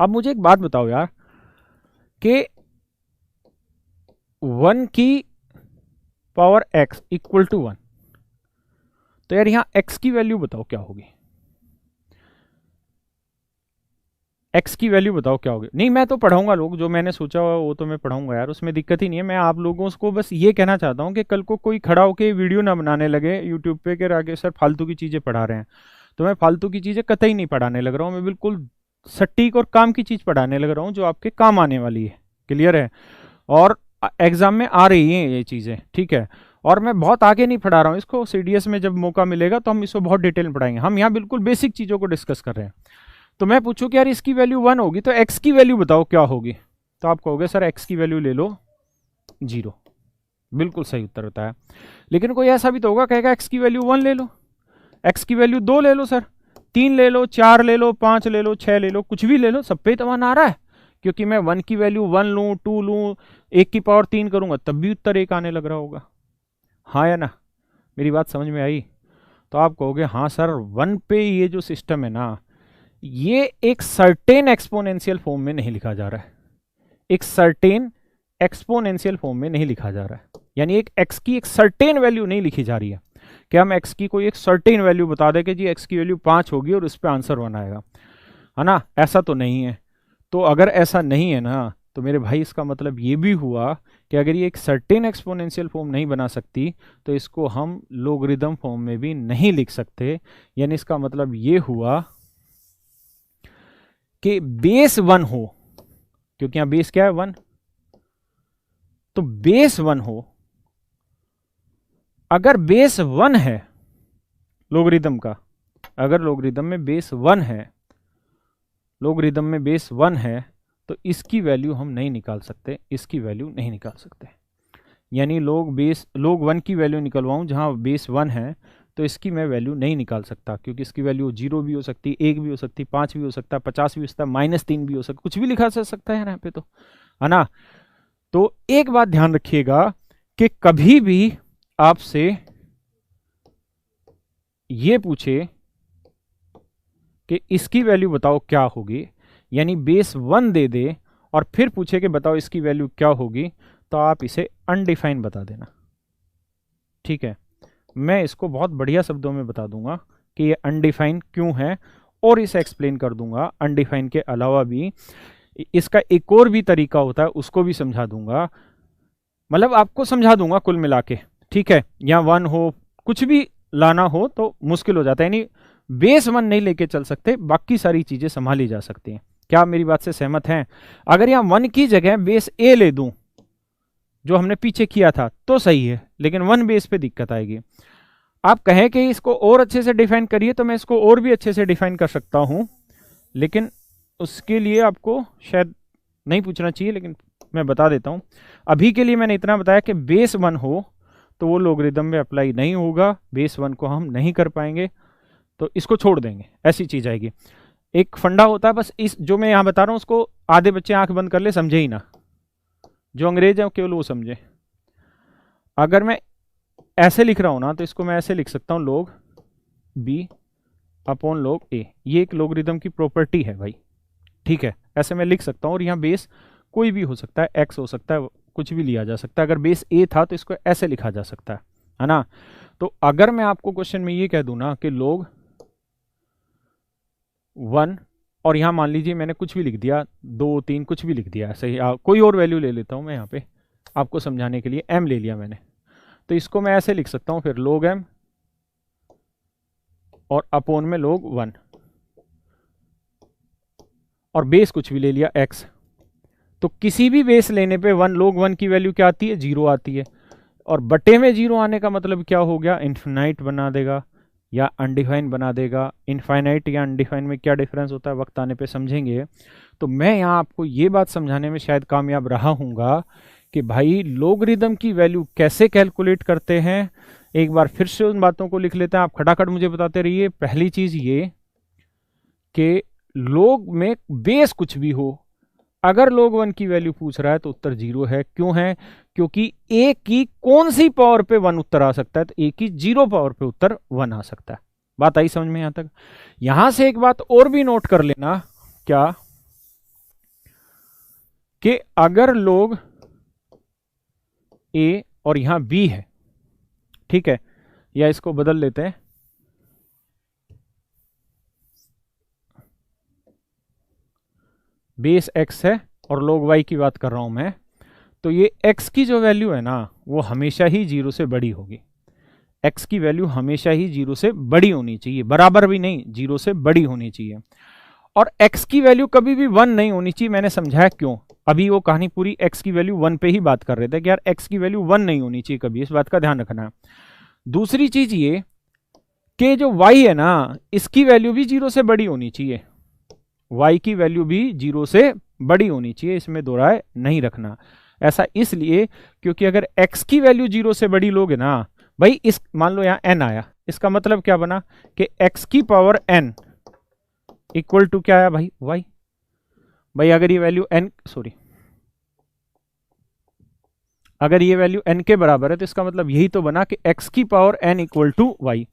अब मुझे एक बात बताओ यार कि 1 की पावर x इक्वल टू 1, तो यार यहां x की वैल्यू बताओ क्या होगी, x की वैल्यू बताओ क्या होगी। नहीं, मैं तो पढ़ाऊंगा, लोग जो मैंने सोचा हुआ वो तो मैं पढ़ाऊंगा यार, उसमें दिक्कत ही नहीं है। मैं आप लोगों को बस ये कहना चाहता हूं कि कल को कोई खड़ा होकर वीडियो ना बनाने लगे यूट्यूब पे कि राकेश सर फालतू की चीजें पढ़ा रहे हैं। तो मैं फालतू की चीजें कतई नहीं पढ़ाने लग रहा हूं, मैं बिल्कुल सटीक और काम की चीज पढ़ाने लग रहा हूं जो आपके काम आने वाली है। क्लियर है? और एग्जाम में आ रही हैं ये चीजें, ठीक है। और मैं बहुत आगे नहीं पढ़ा रहा हूँ इसको, सीडीएस में जब मौका मिलेगा तो हम इसको बहुत डिटेल में पढ़ाएंगे। हम यहाँ बिल्कुल बेसिक चीजों को डिस्कस कर रहे हैं। तो मैं पूछूं कि यार इसकी वैल्यू 1 होगी तो x की वैल्यू बताओ क्या होगी, तो आप कहोगे सर x की वैल्यू ले लो 0। बिल्कुल सही उत्तर होता है। लेकिन कोई ऐसा भी तो होगा कहेगा x की वैल्यू 1 ले लो, x की वैल्यू 2 ले लो सर, 3 ले लो, 4 ले लो, 5 ले लो, 6 ले लो, कुछ भी ले लो, सब पे तो 1 आ रहा है। क्योंकि मैं 1 की वैल्यू 1 लूं, 2 लूं, 1 की पावर 3 करूंगा तब भी उत्तर 1 आने लग रहा होगा। हाँ या ना? मेरी बात समझ में आई? तो आप कहोगे हाँ सर, 1 पे ये जो सिस्टम है ना, ये एक सर्टेन एक्सपोनेंशियल फॉर्म में नहीं लिखा जा रहा है, एक सर्टेन एक्सपोनेंशियल फॉर्म में नहीं लिखा जा रहा है, यानी एक x की एक सर्टेन वैल्यू नहीं लिखी जा रही है कि हम x की कोई एक सर्टेन वैल्यू बता दें कि जी x की वैल्यू 5 होगी और इस पे आंसर 1 आएगा, है ना? ऐसा तो नहीं है। तो अगर ऐसा नहीं है ना, तो मेरे भाई इसका मतलब ये भी हुआ कि अगर ये एक सर्टेन एक्सपोनेंशियल फॉर्म नहीं बना सकती तो इसको हम लोगरिथम फॉर्म में भी नहीं लिख सकते। यानी इसका मतलब ये हुआ कि बेस 1 हो, क्योंकि यहां बेस क्या है 1, तो बेस 1 हो, अगर बेस 1 है लोगरिथम का, अगर लोगरिथम में बेस 1 है, लोगरिथम में बेस 1 है, तो इसकी वैल्यू हम नहीं निकाल सकते, इसकी वैल्यू नहीं निकाल सकते। यानी log 1 की वैल्यू निकलवाऊं जहां बेस 1 है, तो इसकी मैं वैल्यू नहीं निकाल सकता, क्योंकि इसकी वैल्यू 0 भी हो सकती, 1 भी हो सकती, 5 भी हो सकता, 50 भी हो सकता, -3 भी हो सकता, कुछ भी लिखा जा सकता है यहाँ पे, तो है ना? तो एक बात ध्यान रखिएगा कि कभी भी आपसे ये पूछे कि इसकी वैल्यू बताओ क्या होगी, यानी बेस 1 दे दे और फिर पूछे कि बताओ इसकी वैल्यू क्या होगी, तो आप इसे अनडिफाइन बता देना, ठीक है? मैं इसको बहुत बढ़िया शब्दों में बता दूंगा कि ये अनडिफाइन क्यों है, और इसे एक्सप्लेन कर दूंगा। अनडिफाइन के अलावा भी इसका एक और भी तरीका होता है, उसको भी समझा दूंगा, मतलब आपको समझा दूंगा कुल मिला के, ठीक है? या 1 हो, कुछ भी लाना हो तो मुश्किल हो जाता है, यानी बेस 1 नहीं लेके चल सकते, बाकी सारी चीजें संभाली जा सकती हैं। क्या आप मेरी बात से सहमत हैं? अगर यहां 1 की जगह बेस ए ले दूं जो हमने पीछे किया था तो सही है, लेकिन 1 बेस पे दिक्कत आएगी। आप कहें कि इसको और अच्छे से डिफाइन करिए तो मैं इसको और भी अच्छे से डिफाइन कर सकता हूं, लेकिन उसके लिए आपको शायद नहीं पूछना चाहिए, लेकिन मैं बता देता हूं। अभी के लिए मैंने इतना बताया कि बेस 1 हो तो वो लोगरिथम में अप्लाई नहीं होगा, बेस 1 को हम नहीं कर पाएंगे, तो इसको छोड़ देंगे, ऐसी चीज आएगी। एक फंडा होता है, बस इस जो मैं यहां बता रहा हूं उसको आधे बच्चे आंख बंद कर ले, समझे ही ना, जो अंग्रेज है केवल वो समझे। अगर मैं ऐसे लिख रहा हूं ना, तो इसको मैं ऐसे लिख सकता हूं, log b upon log a, ये एक लोगरिथम की प्रॉपर्टी है भाई, ठीक है? ऐसे मैं लिख सकता हूं, और यहां बेस कोई भी हो सकता है, x हो सकता है, कुछ भी लिया जा सकता है। अगर बेस a था तो इसको ऐसे लिखा जा सकता है ना। तो अगर मैं आपको क्वेश्चन में ये कह दूं ना कि log 1, और यहां मान लीजिए मैंने कुछ भी लिख दिया, 2 3 कुछ भी लिख दिया, ऐसे ही कोई और वैल्यू ले लेता हूं मैं यहाँ पे आपको समझाने के लिए, m ले लिया मैंने, तो इसको मैं ऐसे लिख सकता हूं फिर log m और अपोन में log 1, और बेस कुछ भी ले लिया x। तो किसी भी बेस लेने पे log 1 की वैल्यू क्या आती है, 0 आती है। और बटे में 0 आने का मतलब क्या हो गया, इन्फिनाइट बना देगा या अनडिफाइन बना देगा। इनफाइनाइट या अनडिफाइन में क्या डिफरेंस होता है वक्त आने पे समझेंगे। तो मैं यहाँ आपको ये बात समझाने में शायद कामयाब रहा हूँगा कि भाई लोगरिदम की वैल्यू कैसे कैलकुलेट करते हैं। एक बार फिर से उन बातों को लिख लेते हैं, आप खटाखट मुझे बताते रहिए। पहली चीज ये कि लोग में बेस कुछ भी हो, अगर log 1 की वैल्यू पूछ रहा है तो उत्तर 0 है। क्यों है, क्योंकि a की कौन सी पावर पे 1 उत्तर आ सकता है, तो a की 0 पावर पे उत्तर 1 आ सकता है। बात आई समझ में यहां तक। यहां से एक बात और भी नोट कर लेना, क्या कि अगर log a और यहां b है, ठीक है, या इसको बदल लेते हैं, बेस x है और log y की बात कर रहा हूं मैं, तो ये x की जो वैल्यू है ना वो हमेशा ही 0 से बड़ी होगी। x की वैल्यू हमेशा ही 0 से बड़ी होनी चाहिए, बराबर भी नहीं, 0 से बड़ी होनी चाहिए। और x की वैल्यू कभी भी 1 नहीं होनी चाहिए। मैंने समझाया क्यों, अभी वो कहानी पूरी x की वैल्यू 1 पे ही बात कर रहे थे कि यार x की वैल्यू 1 नहीं होनी चाहिए कभी, इस बात का ध्यान रखना। दूसरी चीज ये कि जो y है ना इसकी वैल्यू भी 0 से बड़ी होनी चाहिए, y की वैल्यू भी 0 से बड़ी होनी चाहिए, इसमें दो राय नहीं रखना। ऐसा इसलिए क्योंकि अगर x की वैल्यू 0 से बड़ी लोगे ना भाई, इस मान लो यहां n आया, इसका मतलब क्या बना कि x की पावर n इक्वल टू क्या आया भाई, y। भाई अगर ये वैल्यू n, सॉरी, अगर ये वैल्यू n के बराबर है तो इसका मतलब यही तो बना कि x की power n equal to y।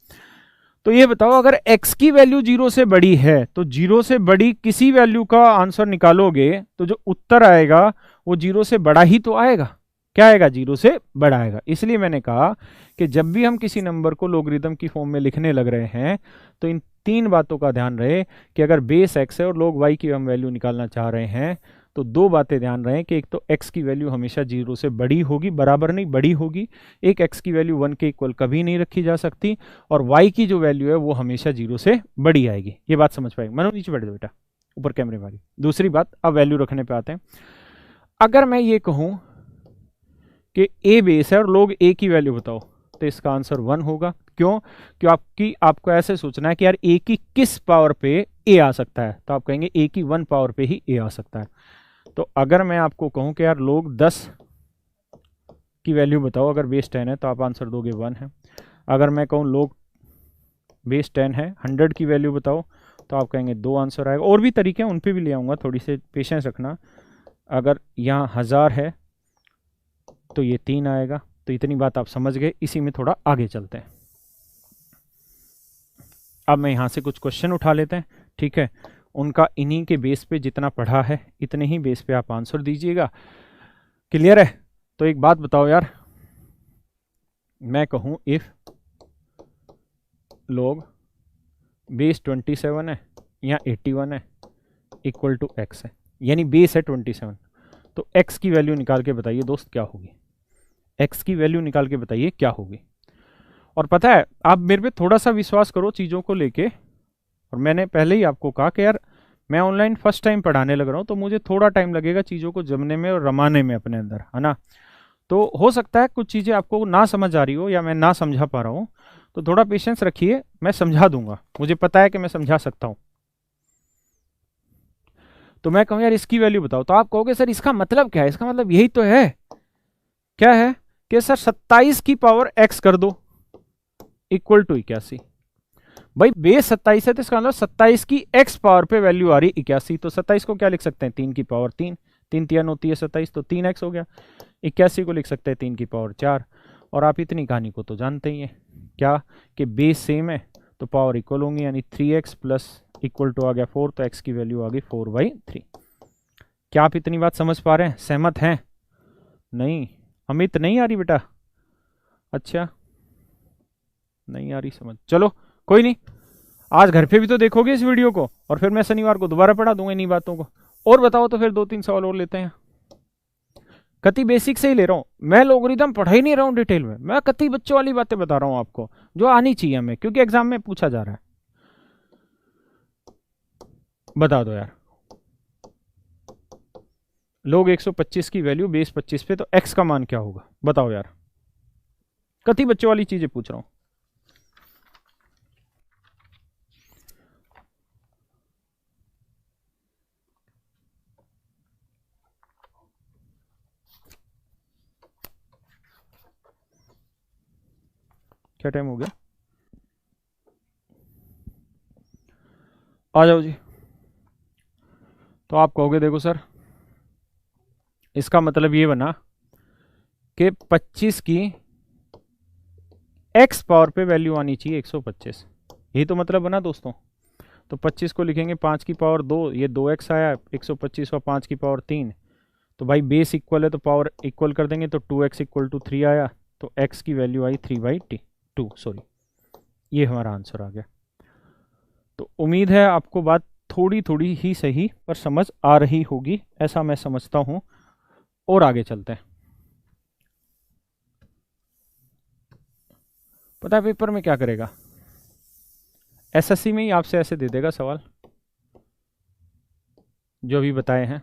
तो ये बताओ अगर x की वैल्यू 0 से बड़ी है तो 0 से बड़ी किसी वैल्यू का आंसर निकालोगे तो जो उत्तर आएगा वो 0 से बड़ा ही तो आएगा। क्या आएगा, 0 से बड़ा आएगा। इसलिए मैंने कहा कि जब भी हम किसी नंबर को लोगरिथम की फॉर्म में लिखने लग रहे हैं तो इन तीन बातों का ध्यान रहे कि अगर बेस x है और log y की हम वैल्यू निकालना चाह रहे हैं तो दो बातें ध्यान रहे कि एक तो x की वैल्यू हमेशा 0 से बड़ी होगी, बराबर नहीं बड़ी होगी। एक x की वैल्यू 1 के इक्वल कभी नहीं रखी जा सकती, और y की जो वैल्यू है वो हमेशा 0 से बड़ी आएगी। ये बात समझ पाएगी। मनो नीचे बैठ दो बेटा, ऊपर कैमरे वाली। दूसरी बात, अब वैल्यू रखने पे आते हैं। अगर मैं ये कहूं कि a बेस है और log a की वैल्यू बताओ तो इसका आंसर 1 होगा। क्यों, आपको ऐसे सोचना है कि यार a की किस पावर पे a आ सकता है, तो आप कहेंगे a की 1 पावर पे ही a आ सकता है। तो अगर मैं आपको कहूं कि यार log 10 की वैल्यू बताओ, अगर बेस 10 है तो आप आंसर दोगे 1 है। अगर मैं कहूं log बेस 10 है 100 की वैल्यू बताओ तो आप कहेंगे 2 आंसर आएगा। और भी तरीके हैं, उन पे भी ले आऊंगा, थोड़ी सी पेशेंस रखना। अगर यहाँ 1000 है तो ये 3 आएगा। तो इतनी बात आप समझ गए, इसी में थोड़ा आगे चलते हैं। अब मैं यहाँ से कुछ क्वेश्चन उठा लेते हैं, ठीक है, उनका इन्हीं के बेस पे जितना पढ़ा है इतने ही बेस पे आप आंसर दीजिएगा। क्लियर है? तो एक बात बताओ यार, मैं कहूं इफ log बेस 27 है या 81 है इक्वल टू x है, यानी बेस है 27, तो x की वैल्यू निकाल के बताइए दोस्त क्या होगी। x की वैल्यू निकाल के बताइए क्या होगी। और पता है, आप मेरे पे थोड़ा सा विश्वास करो चीज़ों को लेके, और मैंने पहले ही आपको कहा कि यार मैं ऑनलाइन फर्स्ट टाइम पढ़ाने लग रहा हूँ तो मुझे थोड़ा टाइम लगेगा चीज़ों को जमने में और रमाने में अपने अंदर, है ना। तो हो सकता है कुछ चीज़ें आपको ना समझ आ रही हो या मैं ना समझा पा रहा हूँ, तो थोड़ा पेशेंस रखिए, मैं समझा दूंगा, मुझे पता है कि मैं समझा सकता हूँ। तो मैं कहूँ यार इसकी वैल्यू बताओ, तो आप कहोगे सर इसका मतलब क्या है, इसका मतलब यही तो है, क्या है कि सर 27 की पावर x कर दो इक्वल टू 81। भाई बेस 27 है तो इसका मतलब 27 की x पावर पे वैल्यू आ रही 81, तो 27 को क्या लिख सकते हैं, 3 की पावर 3, 3 3 होती है 27, तो 3x हो गया। 81 को लिख सकते हैं 3 की पावर 4, और आप इतनी कहानी को तो जानते ही हैं क्या कि बेस सेम है तो पावर इक्वल होंगी, यानी 3x प्लस इक्वल टू आ गया 4, तो x की वैल्यू आ गई 4/3। क्या आप इतनी बात समझ पा रहे हैं, सहमत हैं? नहीं, अमित नहीं आ रही बेटा? अच्छा, नहीं आ रही समझ, चलो कोई नहीं, आज घर पे भी तो देखोगे इस वीडियो को, और फिर मैं शनिवार को दोबारा पढ़ा दूंगा इन्हीं बातों को। और बताओ तो फिर 2-3 सवाल और लेते हैं। कति बेसिक से ही ले रहा हूं मैं, लोगरिथम पढ़ा ही नहीं रहा हूं डिटेल में, मैं कति बच्चों वाली बातें बता रहा हूं आपको जो आनी चाहिए हमें, क्योंकि एग्जाम में पूछा जा रहा है। बता दो यार, लोग 125 की वैल्यू बेस 25 पे, तो x का मान क्या होगा बताओ यार, कति बच्चों वाली चीजें पूछ रहा हूं। क्या टाइम हो गया, आ जाओ जी। तो आप कहोगे देखो सर, इसका मतलब ये बना कि 25 की x पावर पे वैल्यू आनी चाहिए 125, यही तो मतलब बना दोस्तों। तो 25 को लिखेंगे 5 की पावर 2, ये 2x आया, 125 और 5 की पावर 3, तो भाई बेस इक्वल है तो पावर इक्वल कर देंगे, तो 2x इक्वल टू 3 आया, तो x की वैल्यू आई 3/2, सॉरी ये हमारा आंसर आ गया। तो उम्मीद है आपको बात थोड़ी थोड़ी ही सही पर समझ आ रही होगी, ऐसा मैं समझता हूं, और आगे चलते हैं। पता है पेपर में क्या करेगा, एसएससी में ही आपसे ऐसे दे देगा सवाल जो अभी बताए हैं,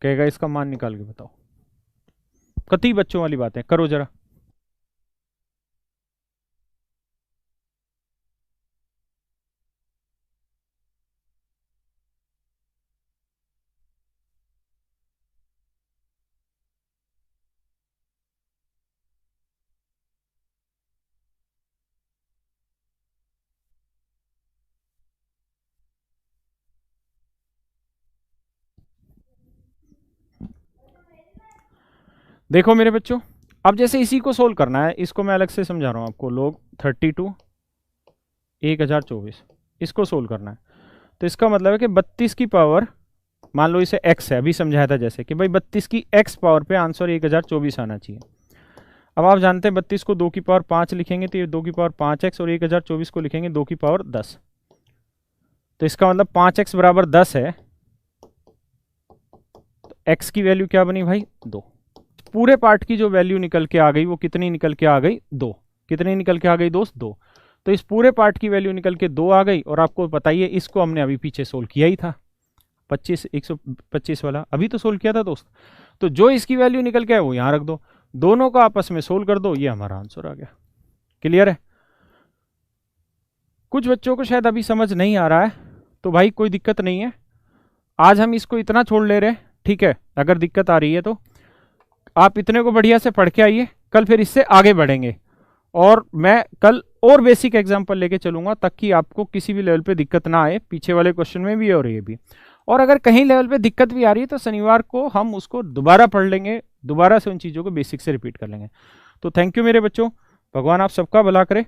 कहेगा इसका मान निकाल के बताओ। कति बच्चों वाली बातें करो जरा। देखो मेरे बच्चों, अब जैसे इसी को सोल्व करना है, इसको मैं अलग से समझा रहा हूं आपको, लोग 32 1024 इसको सोल्व करना है। तो इसका मतलब है कि 32 की पावर, मान लो इसे x है, अभी समझाया था जैसे कि भाई 32 की x पावर पे आंसर 1024 आना चाहिए। अब आप जानते हैं 32 को 2 की पावर 5 लिखेंगे तो ये 2 की पावर 5x, और 1024 को लिखेंगे 2 की पावर 10, तो इसका मतलब 5x बराबर 10 है, तो x की वैल्यू क्या बनी भाई 2। पूरे पार्ट की जो वैल्यू निकल के आ गई वो कितनी निकल के आ गई 2, कितनी निकल के आ गई दोस्त 2। तो इस पूरे पार्ट की वैल्यू निकल के 2 आ गई, और आपको बताइए इसको हमने अभी पीछे सोल्व किया ही था, 125 वाला अभी तो सोल्व किया था दोस्त। तो जो इसकी वैल्यू निकल के है वो यहां रख दो, दोनों को आपस में सोल्व कर दो, ये हमारा आंसर आ गया। क्लियर है? कुछ बच्चों को शायद अभी समझ नहीं आ रहा है, तो भाई कोई दिक्कत नहीं है, आज हम इसको इतना छोड़ ले रहे हैं, ठीक है? अगर दिक्कत आ रही है तो आप इतने को बढ़िया से पढ़ के आइए, कल फिर इससे आगे बढ़ेंगे, और मैं कल और बेसिक एग्जाम्पल लेके चलूंगा ताकि आपको किसी भी लेवल पे दिक्कत ना आए, पीछे वाले क्वेश्चन में भी और ये भी। और अगर कहीं लेवल पे दिक्कत भी आ रही है तो शनिवार को हम उसको दोबारा पढ़ लेंगे, दोबारा से उन चीज़ों को बेसिक से रिपीट कर लेंगे। तो थैंक यू मेरे बच्चों, भगवान आप सबका भला करे,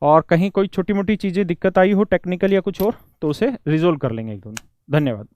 और कहीं कोई छोटी मोटी चीज़ें दिक्कत आई हो टेक्निकल या कुछ और तो उसे रिजोल्व कर लेंगे एक दोनों। धन्यवाद।